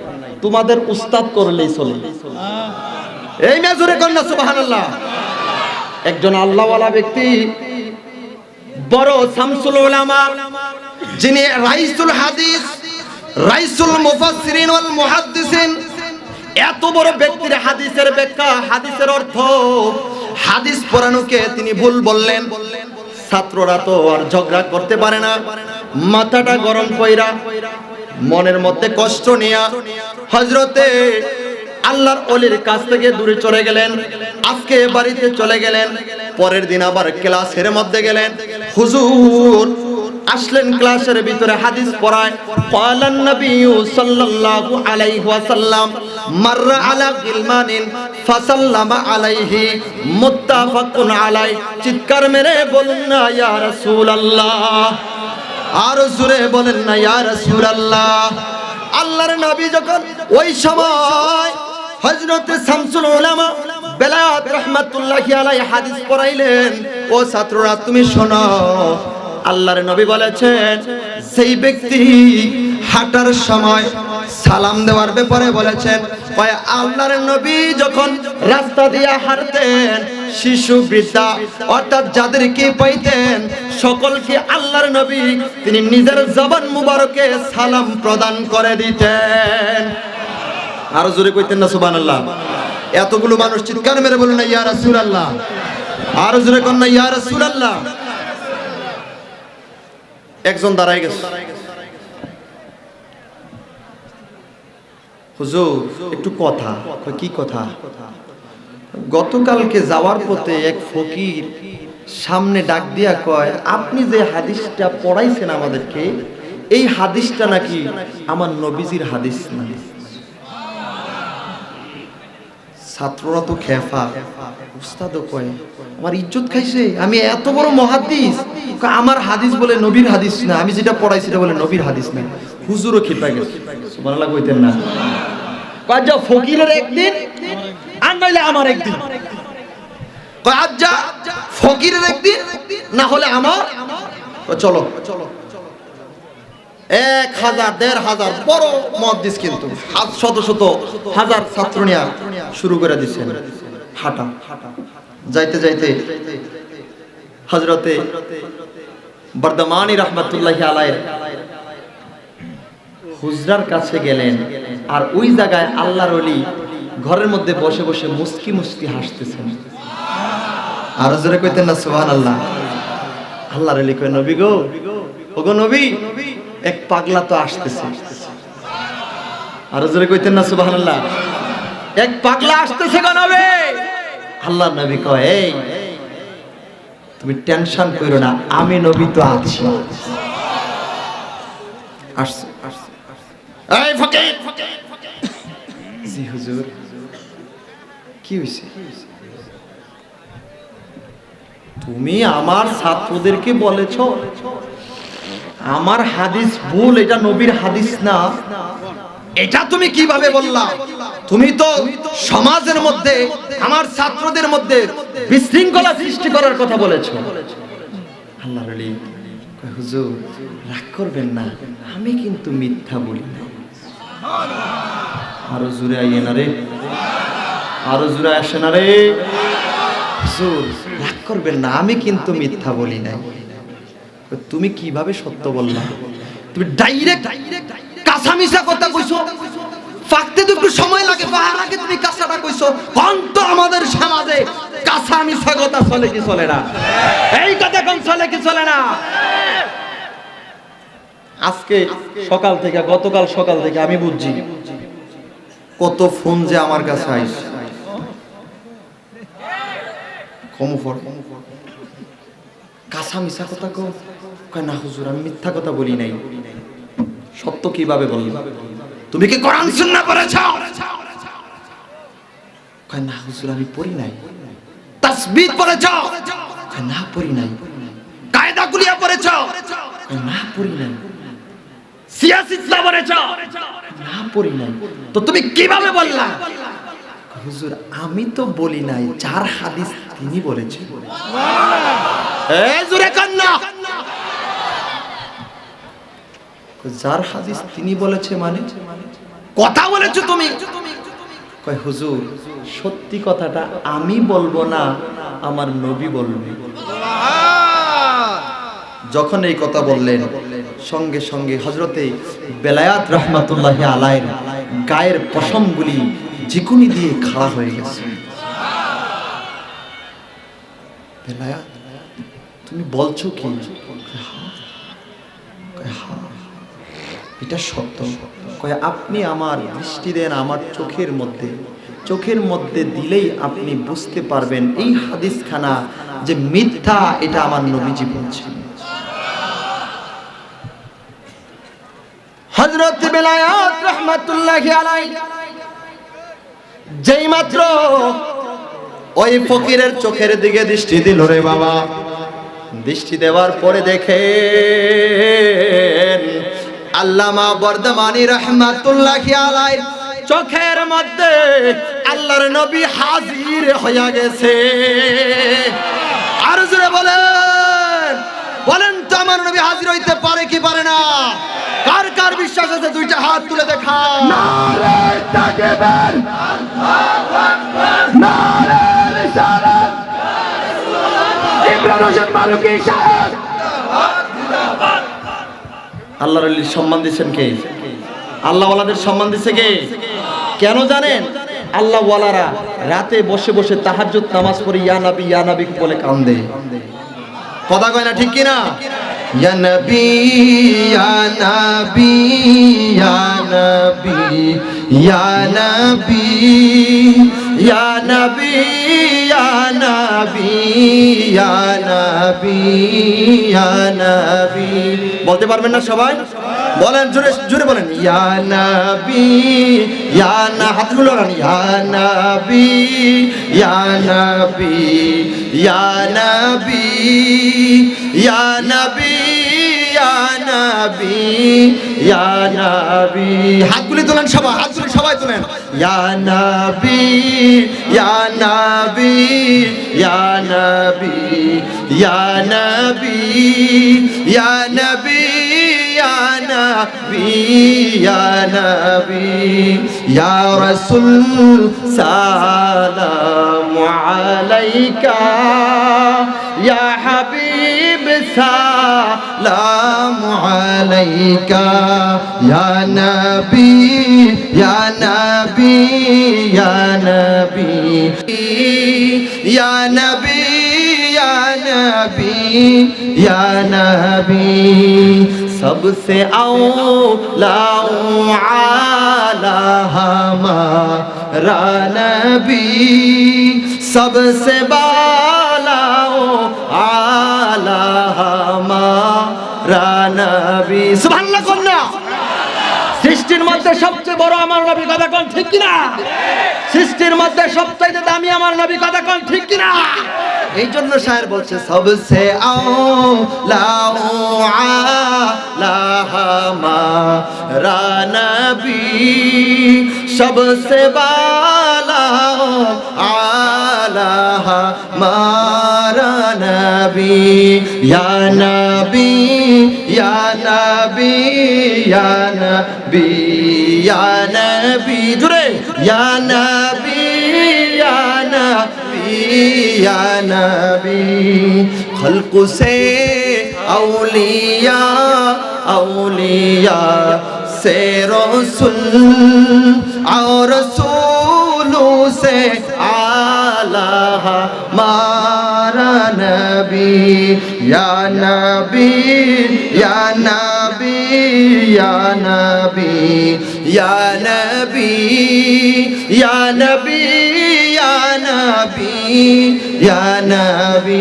তোমাদের উস্তাদ করলেই চলে। এই মেজরে কর না সুবহানাল্লাহ। একজন আল্লাহওয়ালা ব্যক্তি, বড় শামসুল উলামা, যিনি রাইসুল হাদিস, রাইসুল মুফাসসিরিন ওয়াল মুহাদ্দিসিন, এত বড় ব্যক্তির হাদিসের ব্যাখ্যা, হাদিসের অর্থ, হাদিস পড়ানোকে তিনি ভুল বললেন। ছাত্ররা তো আর ঝগড়া করতে পারে না, মাথাটা গরম কইরা মনের মধ্যে কষ্ট নিয়া হযরতে আল্লাহর ওলির কাছ থেকে দূরে চলে গেলেন। আজকে বাড়িতে চলে গেলেন, পরের দিন আবার ক্লাসের মধ্যে গেলেন। হুজুর আসলেন ক্লাসের ভিতরে হাদিস পড়ায়। ক্বালান নবী সাল্লাল্লাহু আলাইহি ওয়াসাল্লাম মাররা আলা গিলমানিন ফাসাল্লামা আলাইহি মুত্তাফাকুন আলাই। চিৎকার মেরে বলেন না ইয়া রাসূলুল্লাহ, আর জোরে বলেন না ইয়া রাসূলুল্লাহ। আল্লাহর নবী যখন ওই সময় হযরত শামসুল উলামা বেলায়েত রাহমাতুল্লাহি আলাইহি হাদিস পড়াইলেন, ও ছাত্ররা তুমি শোনো, আল্লাহর নবী বলেছেন সেই ব্যক্তি হাঁটার সময় সালাম দেওয়ার ব্যাপারে বলেছেন। কয় আল্লাহর নবী যখন রাস্তা দিয়ে হাঁটতেন, শিশু বৃদ্ধা অর্থাৎ যাদেরকে পাইতেন সকলকে আল্লাহর নবী তিনি নিজের জবান মুবারকে সালাম প্রদান করে দিতেন। আরো জোরে কইতেন না সুবহানাল্লাহ। এতগুলো মানুষ চিৎকার মেরে বলেন না ইয়া রাসূলুল্লাহ, আরো জোরে কোন না ইয়া রাসূলুল্লাহ। একজন দাঁড়ায় গেছে, হুজুর একটু কথা। কি কথা? গতকালকে যাওয়ার পথে এক ফকির সামনে ডাক দিয়া কয় আপনি যে হাদিসটা পড়াইছেন আমাদেরকে, এই হাদিসটা নাকি আমার নবীজির হাদিস না। ছাত্ররা তো খেফা, উস্তাদও কয় আমার ইজ্জত খাইছে, আমি এত বড় মুহাদ্দিস, আমার হাদিস বলে নবীর হাদিস না, আমি যেটা পড়াইছি সেটা বলে নবীর হাদিস না। হুজুরও খেপা গেছে, সুবহানাল্লাহ কইতেন না। কয় যা ফকিরের একদিন আর নাইলে আমার একদিন। কয় আজ্জা ফকিরের একদিন না হলে আমার। চলো 1000 1500 বড় মুহাদ্দিস, কিন্তু শত শত হাজার ছাত্র নিয়ে শুরু করে দিচ্ছেন হাঁটা। যাইতে যাইতে হযরতে বর্দমানী রাহমাতুল্লাহি আলাইহি হুজরার কাছে গেলেন, আর ওই জায়গায় আল্লাহর ওলি ঘরের মধ্যে বসে বসে মুস্কি মুস্কি হাসতেছেন। আর জোরে কইতেন না সুবহানাল্লাহ। আল্লাহর ওলি কয় নবী গো, ওগো নবী, এক পাগলা তো আসতেছে। আর জোরে কইতেন না সুবহানাল্লাহ। এক পাগলা আসতেছে গো নবী। আল্লাহর নবী কয় এই তুমি টেনশন কইরো না, আমি নবী তো আছি। আসছে এই ফকির। জি হুজুর। কি হইছে? তুমি আমার ছাত্রদেরকে বলেছো আমার হাদিস ভুল, এটা নবীর হাদিস না। এটা তুমি কিভাবে বললা? তুমি তো সমাজের মধ্যে আমার ছাত্রদের মধ্যে বিশৃঙ্খলা সৃষ্টি করার কথা বলেছো। আল্লাহর ওলি কয় হুজুর রাগ করবেন না, আমি কিন্তু মিথ্যা বলি না। আরো জোরে আইয়ে না রে, আরো জোরে আসে না রে। হুজুর রাগ করবেন না, আমি কিন্তু মিথ্যা বলি না। তুমি কিভাবে সত্য বললা? তুমি ডাইরেক্ট কাঁচা মিছা কথা কইছো। তুমি কাঁচাটা কইছো, কোন তো আমাদের সমাজে কাঁচা মিছা কথা চলে কি চলে না? এই কথা কোন চলে কি চলে না? আজকে সকাল থেকে, গতকাল সকাল থেকে আমি বুঝছি কত ফোন যে আমার কাছে আইছে। কাঁচা মিছা কথা কয় না হুজুর, আমি মিথ্যা কথা বলি নাই। সত্য কিভাবে বললি? তুমি কি কোরআন সুন্নাহ পড়েছো? কয় না হুজুর, আমি পড়ি নাই। তাসবিহ পড়েছো? কয় না পড়ি নাই। কায়দা কুলিয়া পড়েছো? কয় না পড়ি নাই। সিয়াসিসলা পড়েছো? না পড়ি নাই। তো তুমি কিভাবে বললা? হুজুর, আমি তো বলি নাই, যার হাদিস তিনি বলেছেন। এই জোরে কান্না। যার হাদিস তিনি বলেছে মানে কথা বলেছো তুমি? কয় হুজুর, সত্যি কথাটা আমি বলবো না, আমার নবী বলবে। যখন এই কথা বললেন, সঙ্গে সঙ্গে হযরতে বেলায়েত রাহমাতুল্লাহি আলাইহির গায়ের পশমগুলি ঝিকুনি দিয়ে খাড়া হয়ে গেছে। বেলায়েত, তুমি বলছো কি? এটা সত্য। কয় আপনি আমার দৃষ্টি দেন আমার চোখের মধ্যে দিলেই আপনি বুঝতে পারবেন এই হাদিসখানা যে মিথ্যা, এটা আমার নবীজি বলছেন। হযরত বেলায়েত রাহমাতুল্লাহি আলাইহি যেই মাত্র ওই ফকিরের চোখের দিকে দৃষ্টি দিল রে বাবা, দৃষ্টি দেওয়ার পরে দেখেন আল্লামা বর্দমানী রাহমাতুল্লাহি আলাইহি চোখের মধ্যে আল্লাহর নবী হাজির হয়ে গেছে। আর জোরে বলেন তো আমার নবী হাজির হইতে পারে কি পারে না? কার কার বিশ্বাস আছে দুইটা হাত তুলে দেখাও। নারে তাকবীর, আল্লাহু আকবার, নারে রিসালাত, ইমরান হোসেন মালুকি সাহেব। আল্লাহর ওলির সম্মান দিচ্ছেন কে? আল্লাহ ওয়ালাদের সম্মান দিচ্ছে কে? কেন জানেন? আল্লাহ ওয়ালারা রাতে বসে বসে তাহাজ্জুদ নামাজ পড়ে ইয়া নবী বলে কান্দে। কথা কয় না, ঠিক কি না? ইয়া নবী ইয়া নবী ইয়া নবী ইয়া নবী ইয়া নবী ইয়া নবী ইয়া নবী ইয়া নবী। বলতে পারবেন না সবাই? বলেন জোরে জোরে বলেন, ইয়া নবী ইয়া না, হাতগুলো রান, ইয়া নবী ইয়া নবী ইয়া নবী ইয়া নবী ইয়া নবী ইয়া নবী। হাতগুলি তোলেন সবাই, হাতগুলি সবাই তোলেন। ইয়া নবী ইয়া নবী ইয়া নবী ইয়া নবী ইয়া নবী ইয়া নবী ইয়া নবী ইয়া রাসূল সালামু আলাইকা ইয়া হাবিব সালামু আলাইকা ইয়া নবী ইয়া নবী ইয়া নবী ইয়া নবী ইয়া নবী ইয়া নবী। सबसे औला आला हमारा नबी, सबसे बाला आला हमारा नबी। सुभानअल्लाह कन्या। সৃষ্টির মধ্যে সবচেয়ে বড় আমার নবী, কথা কোন ঠিক কিনা? সৃষ্টির মধ্যে সবচেয়ে দামি আমার নবী, কথা কোন ঠিক কিনা? এই জন্য শায়ের বলছে সবসে আওলা আলা হামারা নবী, সবসে বালা আলা হামারা নবী। ইয়া নবী ইয়া নবী ইয়া নবী ইয়া নবী, জোরে ইয়া নবী ইয়া নবী ইয়া নবী। खल्क़ से औलिया औलिया से रसूल और रसूल से आला हमारा नबी या नबी या नबी या नबी या नबी या नबी या नबी या नबी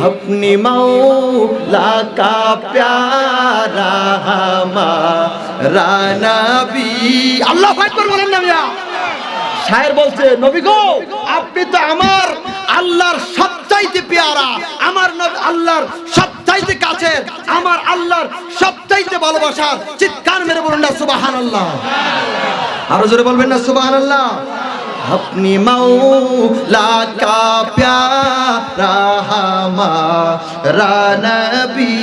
अपनी मौला का प्यारा हमारा नबी আল্লাহু আকবার বলেন না মিয়া শায়ের বলছে নবী গো আপনি তো আমার আল্লাহর সবচাইতে পেয়ারা আমার নবী আল্লাহর সবচাইতে কাছের আমার আল্লাহর সবচাইতে ভালোবাসার চিৎকার মেরে বলুন না সুবহানাল্লাহ আরো জোরে বলবেন না সুবহানাল্লাহ अपनी मौला का प्यारा हमारा नबी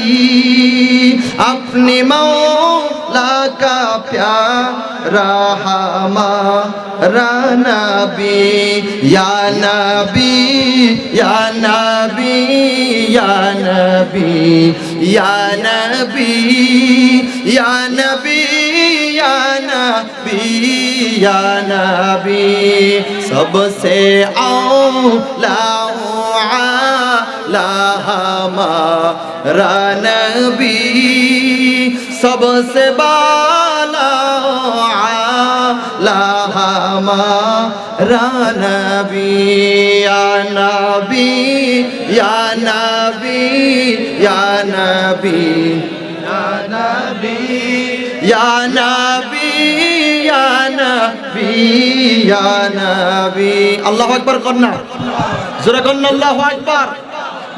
अपनी मौला का प्यारा हमारा नबी या नबी या नबी या नबी या नबी या नबी या नबी या नबी सबसे औला हमारा नबी सबसे बाला हमारा नबी या नबी या नबी या नबी या नबी या नबी या नबी या नबी আল্লাহু আকবার কন্যা জোরে কন্যা আল্লাহু আকবার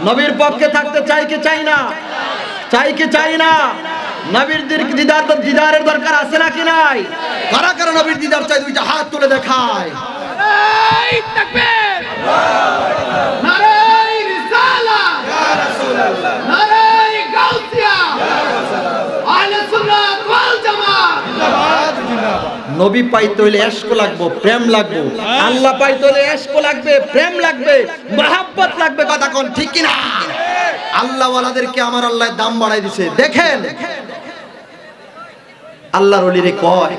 নবীর পক্ষে থাকতে চাই কি চাই না চাই কি চাই না নবীর দিদারের দরকার আছে নাকি নাই কারা কারা নবীর দিদার চাই দুইটা হাত তুলে দেখায় নারায়ে তাকবীর নারায়ে রিসালাত ইয়া রাসূলুল্লাহ নারায়ে গাউসিয়া ইয়া রাসূলুল্লাহ আহলে সুন্নাত ওয়াল জামাত জিন্দাবাদ জিন্দাবাদ নবী পাইতে হইলে ইশক লাগবে প্রেম লাগবে আল্লাহ পাইতে হইলে ইশক লাগবে প্রেম লাগবে মহব্বত লাগবে কথা কোন ঠিক কি না আল্লাহ ওয়ালাদেরকে আমার আল্লাহ দাম বাড়াই দিয়েছে দেখেন আল্লাহর ওলিরে কয়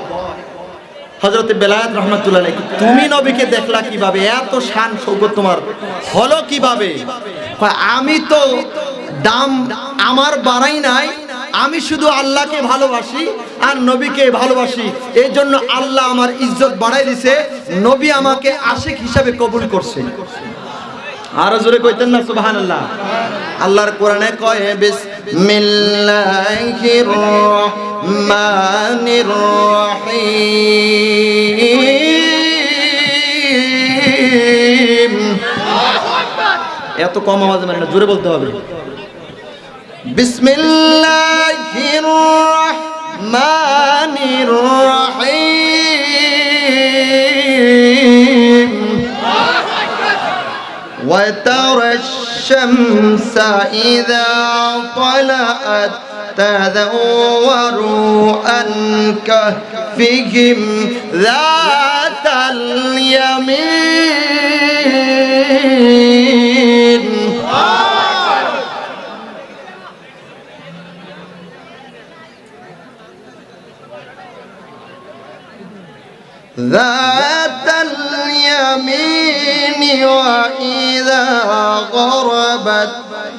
হযরত বেলায়েত রাহমাতুল্লাহ আলাইহি তুমি নবীকে দেখলা কিভাবে এত শান শৌকত তোমার হলো কিভাবে কয় আমি তো দাম আমার বাড়াই নাই আমি শুধু আল্লাহকে ভালোবাসি আর নবীকে ভালোবাসি এই জন্য আল্লাহ আমার ইজ্জত বাড়াই দিয়েছে নবী আমাকে আশিক হিসাবে কবুল করছে আরো জোরে কইতেন না সুবহানাল্লাহ আল্লাহর কোরআনে কয় বিসমিল্লাহির রহমানির রহিম এত কম আওয়াজে মানে না জোরে বলতে হবে বিসমিল্লাহির রহমানির রহিম وترى الشمس إذا طلعت تدور عن كهفهم ذات اليمين ذات اليمين وإذا غربت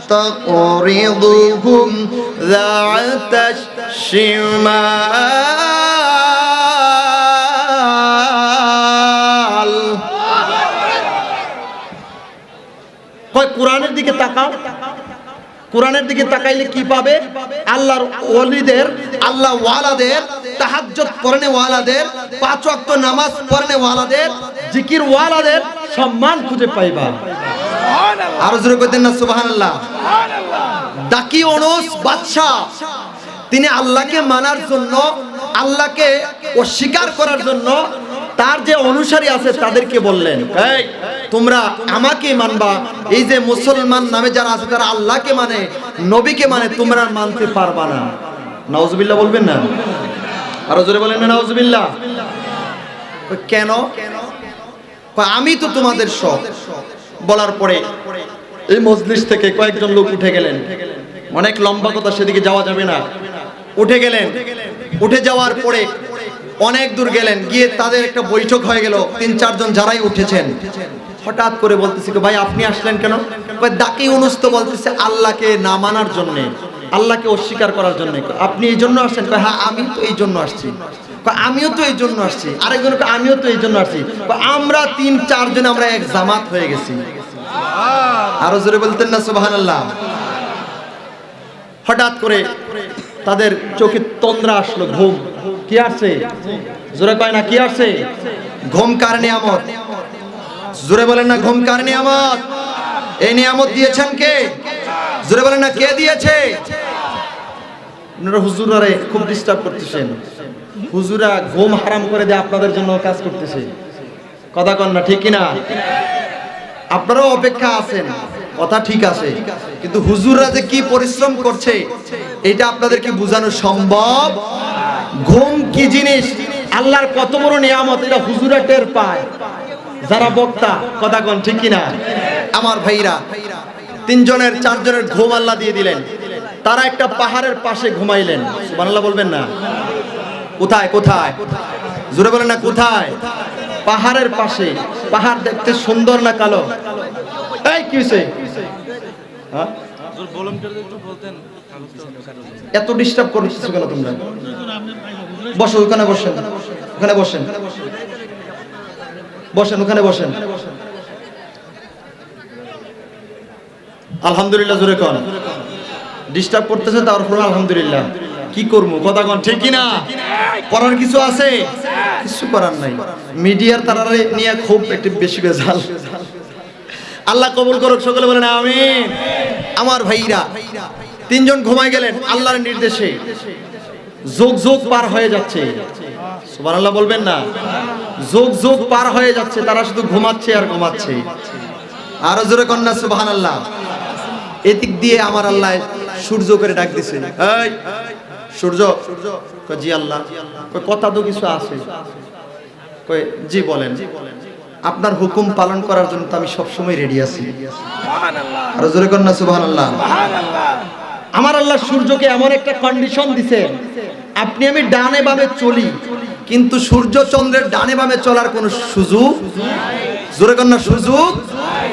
تقرضهم ذات الشمال কয় কোরআনের দিকে তাকাও কোরআনের দিকে তাকাইলে কি পাবে আল্লাহর ওলিদের আল্লাহ ওয়ালাদের তাহাজ্জুদ পড়নে ওয়ালাদের পাঁচ ওয়াক্ত নামাজ পড়নে ওয়ালাদের জিকির ওয়ালাদের সম্মান খুঁজে পাইবা সুবহানাল্লাহ আর জোরে কইতেন না সুবহানাল্লাহ সুবহানাল্লাহ দাকিওনোস বাদশা তিনি আল্লাহকে মানার জন্য আল্লাহকে অস্বীকার করার জন্য তার যে অনুসারী আছে তাদেরকে বললেন এই তোমরা আমাকে মানবা এই যে মুসলমান নামে যারা আছে তারা আল্লাহকে মানে নবীকে মানে তোমরা মানতে পারবা না নাউজুবিল্লাহ বলবেন না আরো জোরে বলেন না নাউজুবিল্লাহ কেন আমি তো তোমাদের সব বলার পরে এই মজলিস থেকে কয়েকজন লোক উঠে গেলেন অনেক লম্বা কথা সেদিকে যাওয়া যাবে না উঠে গেলেন উঠে যাওয়ার পরে অনেক দূর গেলেন, গিয়ে তাদের একটা বৈঠক হয়ে গেল, 3-4 জন যারাই উঠেছেন, হঠাৎ করে বলতেছি ভাই আপনি আসলেন কেন? দাকি ইউনুস তো বলতেছে আল্লাহকে না মানার জন্য, আল্লাহকে অস্বীকার করার জন্য। আপনি এই জন্য আসছেন? হ্যাঁ আমি তো এই জন্য আসছি। আমিও তো এই জন্য আসছি। আরেকজন আমিও তো এই জন্য আসছি। আমরা 3-4 জন আমরা এক জামাত হয়ে গেছি। আরো জোরে বলতেন না সুবহানাল্লাহ? হঠাৎ করে তাদের চোখে তন্দ্রা আসলো, ঘুম। কি আসছে? জোরে কয় না কি আসছে? ঘুম কার নিয়ামত? জোরে বলেন না ঘুম কার নিয়ামত? এই নিয়ামত দিয়েছেন কে? জোরে বলেন না কে দিয়েছে? আপনারা হুজুরারে খুব ডিস্টার্ব করতেছেন। হুজুরা ঘুম হারাম করে দিয়ে আপনাদের জন্য কাজ করতেছে। কথা কন না ঠিক কিনা? আপনারাও অপেক্ষা আছেন, কথা ঠিক আছে, কিন্তু হুজুররা যে কি পরিশ্রম করছে এটা আপনাদেরকে বোঝানো সম্ভব। ঘুম কি জিনিস, আল্লাহর কত বড় নিয়ামত, এটা হুজুরা টের পায় যারা বক্তা। কথা কন ঠিক কিনা? আমার ভাইরা 3 জনের 4 জনের ঘুম আল্লাহ দিয়ে দিলেন। তারা একটা পাহাড়ের পাশে ঘুমাইলেন। সুবহানাল্লাহ বলবেন না? কোথায় কোথায়? জোরে বলেন না কোথায়? পাহাড়ের পাশে। পাহাড় দেখতে সুন্দর না কালো? এই কি হইছে? হ্যাঁ এত ডিস্টার্ব করতেছো কেন তোমরা? বসো ওখানে, বসেন ওখানে, বসেন বসেন ওখানে বসেন। আলহামদুলিল্লাহ জোরে কন। ডিস্টার্ব করতেছে তারপর আলহামদুলিল্লাহ। কি করবো? কথা কন ঠিক কিনা? করার কিছু আছে? কিছু করার নাই। মিডিয়ার তারারে নিয়ে খুব একটু বেশি বেজাল। আল্লাহ কবুল করুক, সকলে বলেন আমিন। আমার ভাইরা 3 জন ঘুমায় গেলেন আল্লাহর নির্দেশে। যোগ যোগ পার হয়ে যাচ্ছে। সুবহানাল্লাহ বলবেন না? যোগ যোগ পার হয়ে যাচ্ছে, তারা শুধু ঘুমাচ্ছে আর ঘুমাচ্ছে। আরো জোরে কন্যা সুবহানাল্লাহ। এদিক দিয়ে আমার আল্লাহ সূর্য করে ডাক দিছে, এই সূর্য। কয় জি আল্লাহ। কয় কথা তো কিছু আছে? কয় জি বলেন। আপনার হুকুম পালন করার জন্য তো আমি সব সময় রেডি আছি। সুবহানাল্লাহ। আরো জোরে কন্যা সুবহানাল্লাহ। সুবহানাল্লাহ। আমার আল্লাহ সূর্যকে এমন একটা কন্ডিশন দিয়েছেন, আপনি আমি ডানে বামে চলি, কিন্তু সূর্য চন্দ্রের ডানে বামে চলার কোনো সুযোগ নাই। জোরে কন্যা সুযোগ নাই।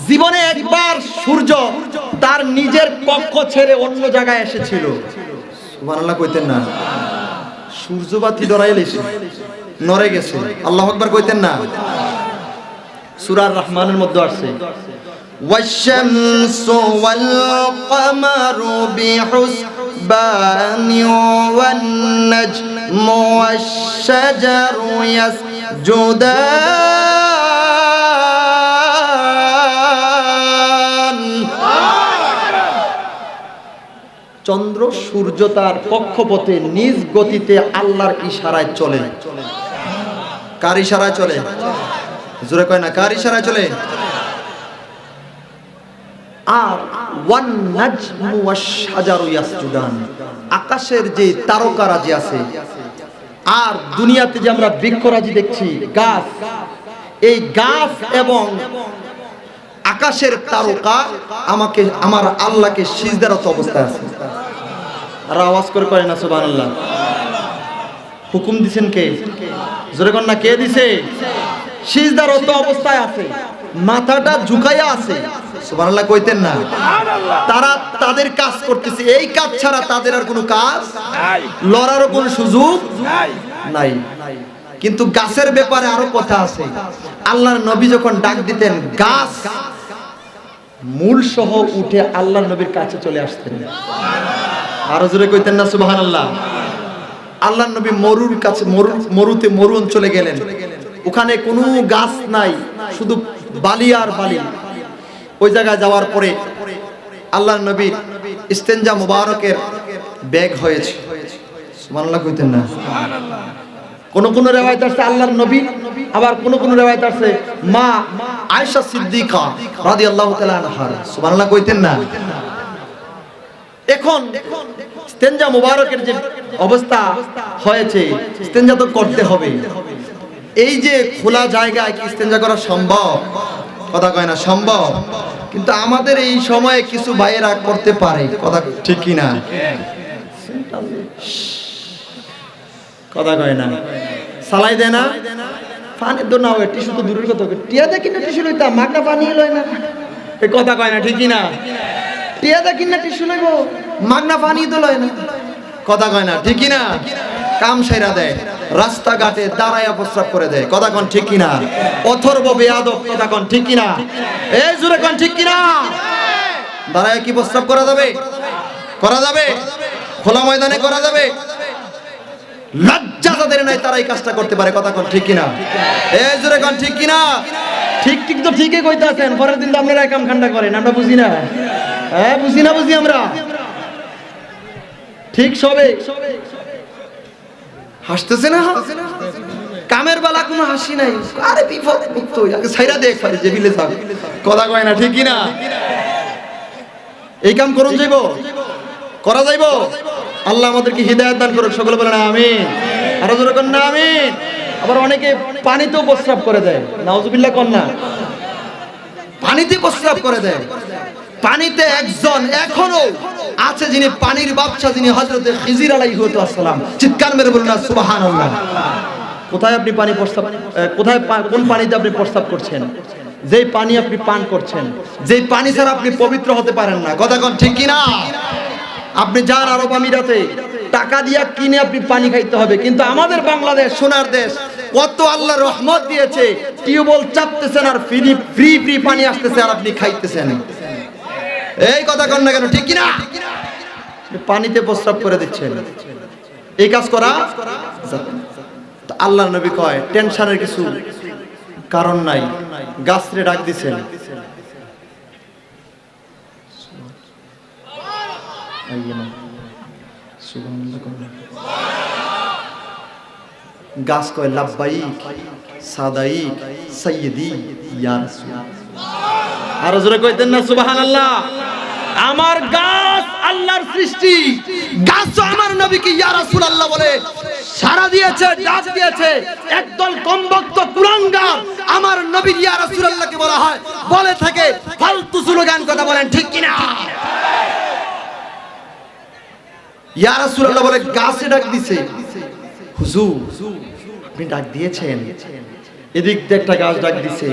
জীবনে একবার সূর্য তার নিজের কক্ষ ছেড়ে অন্য জায়গায় এসেছিল। সুবহানাল্লাহ কইতেন না? সূর্যবাতি ডরাইলেছে, নড়ে গেছে। আল্লাহু আকবার কইতেন না? সূরা আর-রহমানের মধ্যে আছে ওয়াশ-শামসু ওয়াল-কমারু বিহুসবানি ওয়ান-নাজমু ওয়াশ-শাজারু ইয়াসজুদান। চন্দ্র সূর্য তার কক্ষপথে নিজ গতিতে আল্লাহর ইশারায় চলে। কার ইশারায় চলে? জোরে কয় না কার ইশারায় চলে? আর ওয়ান নাজমু ওয়াশ-শাজারু ইয়াসজুদান, আকাশের যে তারকারাজি আছে আর দুনিয়াতে যে আমরা বৃক্ষরাজি দেখছি, গাছ, এই গাছ এবং আকাশের তারকা আমাকে আমার আল্লাহকে সিজদারত অবস্থায় আছে। আর আওয়াজ করে কয় না সুবহানাল্লাহ? হুকুম দিবেন কে? জোরে কন না কে দিছে? সিজদারত অবস্থায় আছে, মাথাটা ঝুঁকাইয়া আছে। সুবহানাল্লাহ কইতেন না? তারা তাদের কাজ করতেছে, এই কাজ ছাড়া তাদের আর কোনো কাজ নাই, লড়ারও কোনো সুযোগ নাই। কিন্তু গাছের ব্যাপারে আরো কথা আছে। আল্লাহর নবী যখন ডাক দিতেন, গাছ মূল সহ উঠে আল্লাহর নবীর কাছে চলে আসতেন। আরো জোরে কইতেন না সুবহানাল্লাহ? আল্লাহর নবী মরুর কাছে, মরুতে, মরু অঞ্চলে গেলেন, ওখানে কোনো গাছ নাই, শুধু বালি আর বালি। ওই জায়গায় যাওয়ার পরে আল্লাহর নবী ইস্তেঞ্জা মুবারকের ব্যাগ হয়েছে। সুবহানাল্লাহ কইতেন না? কোন কোন রিওয়ায়াত আছে আল্লাহর নবী, আবার কোন কোন রিওয়ায়াত আছে মা আয়েশা সিদ্দিকা রাদিয়াল্লাহু তাআলা আনহা। সুবহানাল্লাহ কইতেন না? এখন ইস্তেঞ্জা মুবারকের যে অবস্থা হয়েছে, ইস্তেঞ্জা তো করতে হবে। এই যে খোলা জায়গায় কি ইস্তেঞ্জা করা সম্ভব? কথা কয় না সম্ভব? কিন্তু আমাদের এই সময়ে কিছু ভাইয়েরা করতে পারে। কথা ঠিক কি না? কথা কয় না, সালাই দেয় না, পানি তো না হয়, টিস্যু তো দূরের কথা, টিয়া দেখি না টিস্যু লইতাম, মাগনা পানি লয় না, এই কথা কয় না, ঠিকই না, টিয়া দেখি না টিস্যু লইব, মাগনা পানি তো লয় না, কথা কয় না, ঠিকই না, কাম সেরা দেয়, রাস্তাঘাটে দাঁড়ায়া প্রস্রাব করে দেয়, কথা কন ঠিক কিনা, অথর্ব বেয়াদব, কথা কন ঠিক কিনা, এই জোরে কন ঠিক কিনা, দাঁড়ায় কি প্রস্রাব করা যাবে? করা যাবে? খোলা ময়দানে করা যাবে? লজ্জা যাদের নাই তারা এই কাজটা করতে পারে, কথা কন ঠিক কিনা, এই জোরে কন ঠিক কিনা, ঠিক ঠিক তো ঠিকই কইতাছেন, পরের দিন তো আপনারা কাম খান্ডা করেন, আমরা বুঝি না, হ্যাঁ বুঝি না, বুঝি আমরা ঠিক সবে হাসতেছে না, কামের বেলা কোনো হাসি নাই, আরে বিপদ মুক্ত আগে ছাইরা দেখ পারি যে বিলে যাবে, কথা কয় না ঠিক কিনা, এই কাম করুন যাইব, করা যাইব, আল্লাহ আমাদেরকে হিদায়াত দান করুক, সকলে বলেন আমিন, আরো জোরে কর না আমিন। আবার অনেকে পানিতেও প্রস্রাব করে দেয়, নাউজুবিল্লাহ কর না, পানিতে প্রস্রাব করে দেয়, পানিতে একজন এখনো আছে যিনি পানির বাদশা, যিনি হযরতে খিজির আলাইহিস সালাম, চিৎকার মেরে বলুন না সুবহানাল্লাহ। কোথায় আপনি পানি প্রস্রাব, কোথায় কোন পানিতে আপনি প্রস্রাব করছেন, যেই পানি আপনি পান করছেন, যেই পানি ছাড়া আপনি পবিত্র হতে পারেন না, কথা কোন ঠিক কি না, আপনি যান আরব আমিরাতে টাকা দিয়া কিনে আপনি পানি খাইতে হবে, কিন্তু আমাদের বাংলাদেশ সোনার দেশ, কত আল্লাহ রহমত দিয়েছে, টিউবওয়েল চাপতেছেন আর ফ্রি ফ্রি ফ্রি পানি আসতেছে আর আপনি খাইতেছেন, এই কথা কন না কেন ঠিক কি না, পানিতে প্রস্রাব করে দিচ্ছেন, এই কাজ করা আল্লাহর নবী কয় টেনশনের কিছু কারণ নাই, গাছরে ডাক দিছেন, গাছ কয় লাব্বাইক সাদাইক সাইয়্যিদি ইয়া রাসূল, আরো জোরে কইতেন না সুবহানাল্লাহ। আমার গাছ আল্লাহর সৃষ্টি, গাছ আমার নবীকে ইয়া রাসূলুল্লাহ বলে সারা দিয়েছে, ডাক দিয়েছে, একদল কমবক্ত কুলাঙ্গার আমার নবীর ইয়া রাসূলুল্লাহকে বলা হয়, বলে থাকে ফালতু স্লোগান, কথা বলেন ঠিক কিনা, ইয়া রাসূলুল্লাহ বলে গাছে ডাক দিছে, হুজুর আপনি ডাক দিয়েছেন, এদিক দিয়ে একটা গাছ ডাক দিছে,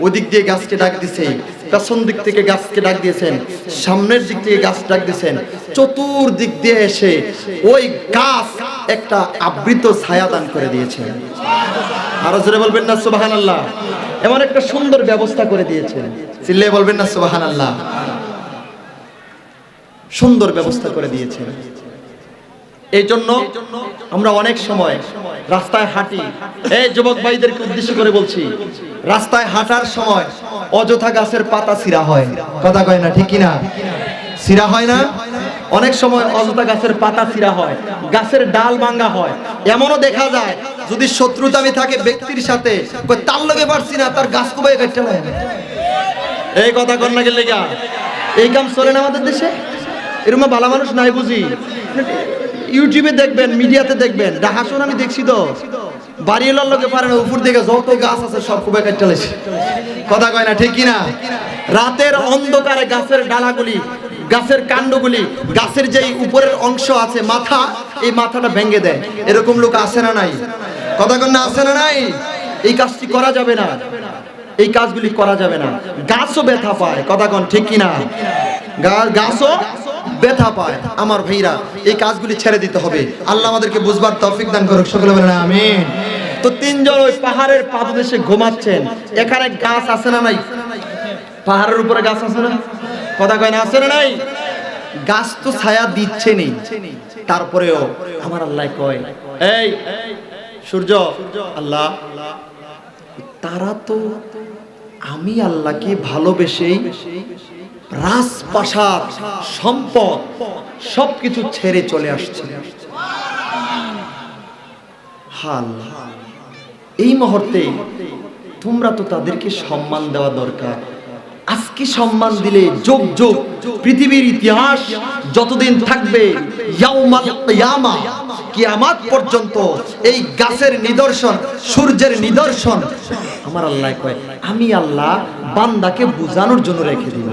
ওদিক দিয়ে গাছকে ডাক দিছে, পেছন দিক থেকে গাছকে ডাক দিয়েছেন, সামনের দিক থেকে গাছ ডাক দিয়েছেন, চতুর্দিক দিয়ে এসে ওই গাছ একটা আবৃত ছায়া দান করে দিয়েছেন, আরো জোরে বলবেন না সুবহানাল্লাহ। এমন একটা সুন্দর ব্যবস্থা করে দিয়েছেন, চিল্লিয়ে বলবেন না সুবহানাল্লাহ, সুন্দর ব্যবস্থা করে দিয়েছেন। এই জন্য আমরা অনেক সময় রাস্তায় হাঁটি, এই যুবক ভাইদেরকে উদ্দেশ্য করে বলছি, রাস্তায় হাঁটার সময় অযথা গাছের পাতা ছিঁড়া হয়, কথা কয় না ঠিক কিনা, ছিঁড়া হয় না, অনেক সময় অযথা গাছের পাতা ছিঁড়া হয়, গাছের ডাল ভাঙা হয়, এমনও দেখা যায় যদি শত্রুতামি থাকে ব্যক্তির সাথে, তার লগে পারছি না, তার গাছ কোবাই কাটতে হয়, এই কথা কন না গেলে এই কাম চলে না আমাদের দেশে, এরকম ভালো মানুষ নাই বুঝি, ইউটিউবে দেখবেন, মিডিয়াতে দেখবেন, হাসুন আমি দেখছি তো, বাড়িওয়ালার লোকে পারে না, উপর দিকে যত গাছ আছে সব কুবে কাটতে লাইছে, কথা কয় না ঠিক কিনা, রাতের অন্ধকারে গাছের ডালাগুলি, গাছের কাণ্ডগুলি, গাছের যেই উপরের অংশ আছে মাথা, এই মাথাটা ভেঙে দেয়, এরকম লোক আছে না নাই, কথা কয় না আছে না নাই, এই কাজটি করা যাবে না, এই কাজগুলি করা যাবে না, গাছও ব্যথা পায়, কথা কন ঠিক কিনা, গাছও ব্যথা পায়, আমার ভাইরা এই কাজগুলি ছেড়ে দিতে হবে, আল্লাহ আমাদেরকে বুঝবার তৌফিক দান করুক, সকলে বলেন আমিন। তো তিনজন ওই পাহাড়ের পাদদেশে ঘুমাচ্ছেন, এখানে গাছ আছে না নাই, পাহাড়ের উপরে গাছ আছে না, কথা কয় না আছে না নাই, গাছ তো ছায়া দিচ্ছে নেই, তারপরেও আমার আল্লাহ কয় এই সূর্য, আল্লাহ তারা তো আমি আল্লাহকে ভালোবেসেই রাজপ্রাসাদ সম্পদ সবকিছু ছেড়ে চলে আসছে, হাল এই মুহূর্তে তোমরা তো তাদেরকে সম্মান দেওয়া দরকার, আজকে সম্মান দিলে যুগ যুগ পৃথিবীর ইতিহাস যতদিন থাকবে, ইয়াউমাল কিয়ামা, কিয়ামত পর্যন্ত এই গাছের নিদর্শন, সূর্যের নিদর্শন আমার আল্লাহ কয় আমি আল্লাহ বান্দাকে বুঝানোর জন্য রেখে দিব,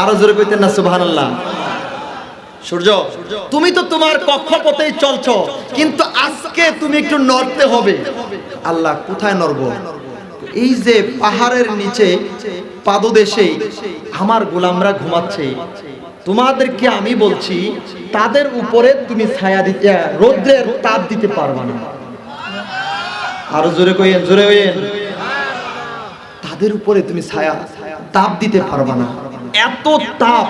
আরো জোরে কইতেন না সুবহানাল্লাহ। সূর্য, তুমি তো তোমার কক্ষপথেই চলছো, কিন্তু আজকে তুমি একটু নড়তে হবে। আল্লাহ, কোথায় নড়বো? এই যে পাহাড়ের নিচে পাদদেশে আমার গোলামরা ঘুমাচ্ছে, তোমাদেরকে আমি বলছি তাদের উপরে তুমি ছায়া দিতে, রৌদ্রের তাপ দিতে পারবা না। আরো জোরে কইেন, জোরে কইেন। তাদের উপরে তুমি ছায়া তাপ দিতে পারবা না, এত তাপ।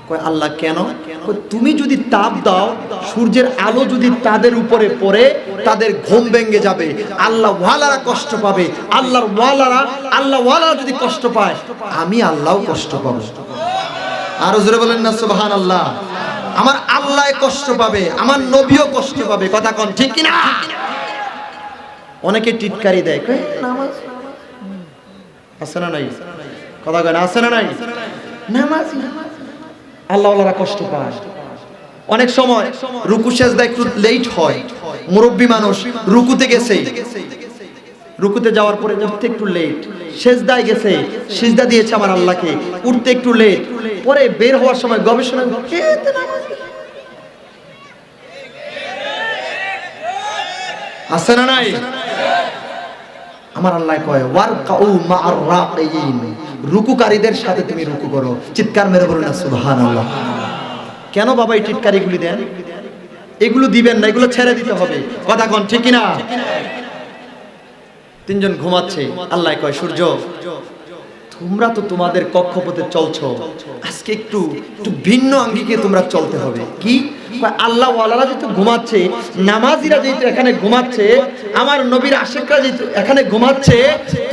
কয় আল্লাহ কেন? কয় তুমি যদি তাপ দাও, সূর্যের আলো যদি তাদের উপরে পড়ে, তাদের ঘুম ভেঙে যাবে, আল্লাহ ওয়ালারা কষ্ট পাবে। আল্লাহ ওয়ালারা যদি কষ্ট পায়, আমি আল্লাহও কষ্ট পাবো। আরো জোরে বলেন না সুবহানাল্লাহ। আমার আল্লাহ কষ্ট পাবে, আমার নবীও কষ্ট পাবে। কথা কোন ঠিক কিনা? অনেকে টিটকারি দেয়, কয় নামাজ আছে না নাই? কথা কয় না আছে না নাই? নামাজ আল্লাহ ওয়ালারা কষ্ট পায়। অনেক সময় রুকু সেজদা একটু লেট হয়, মুরব্বী মানুষ রুকুতে গেছে, রুকুতে যাওয়ার পরে উঠতে একটু লেট, সেজদায় গেছে, সিজদা দিয়েছে আমার আল্লাহকে, উঠতে একটু লেট, পরে বের হওয়ার সময় গবেষণা আছে না নাই? আমার আল্লাহ কয় ওয়ারকাউ মা'আর রাকিয়িন, রুকুকারীদের সাথে তুমি রুকু করো। চিৎকার মেরে বলুন না সুবহানাল্লাহ। কেন বাবা এই টিটকারিগুলি দেন? এগুলো দিবেন না, এগুলো ছেড়ে দিতে হবে। কথা কোন ঠিক কিনা? তিনজন ঘুমাচ্ছে, আল্লাহ কয় সূর্য, তোমরা তো তোমাদের কক্ষপথে চলছো, আজকে একটু ভিন্ন আঙ্গিকে তোমরা চলতে হবে। কি? আল্লাহ ওয়ালারা যেহেতু ঘুমাচ্ছে, নামাজিরা যেহেতু এখানে ঘুমাচ্ছে, আমার নবীর আশিকরা যেহেতু এখানে ঘুমাচ্ছে,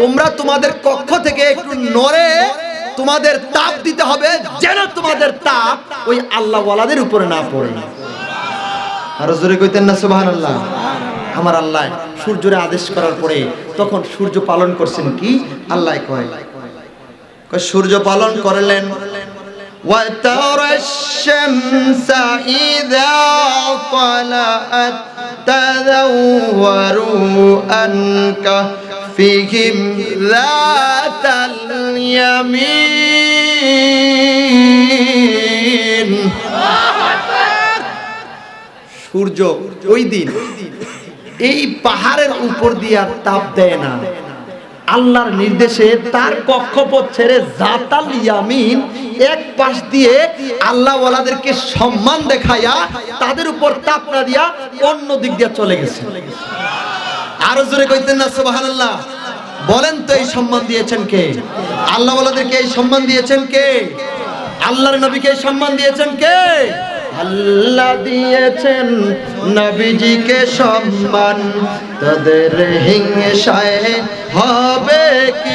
তোমরা তোমাদের কক্ষ থেকে একটু নড়ে তোমাদের তাপ দিতে হবে, যেন তোমাদের তাপ ওই আল্লাহ ওয়ালাদের উপরে না পড়ে। আরো জোরে কইতেন না সুবহানাল্লাহ। আমার আল্লাহ সূর্যরে আদেশ করার পরে তখন সূর্য পালন করছেন। কি? আল্লাহ কয় সূর্য পালন করলেন وَتَرَى الشَّمْسَ إِذَا طَلَعَتْ تَزَوَّرُ عَنْ كَهْفِهِمْ ذَاتَ الْيَمِينِ। সূর্য ওই দিন এই পাহাড়ের উপর দিয়ে আর তাপ দেয় না, আল্লাহর নির্দেশে তার কক্ষপথ ছেড়ে জাতাল ইয়ামিন এক পাশ দিয়ে আল্লাহ ওয়ালাদেরকে সম্মান দেখায়া তাদের উপর তাপ না দিয়া অন্য দিক দিয়ে চলে গেছে। আরো জোরে কইতেন না সুবহানাল্লাহ। বলেন তো এই সম্মান দিয়েছেন কে? আল্লাহ ওয়ালাদেরকে এই সম্মান দিয়েছেন কে? আল্লাহর নবীকে এই সম্মান দিয়েছেন কে? আল্লাহ দিয়েছেন নবীজিকে সম্মান, তাদের হিংসায় হবে কি?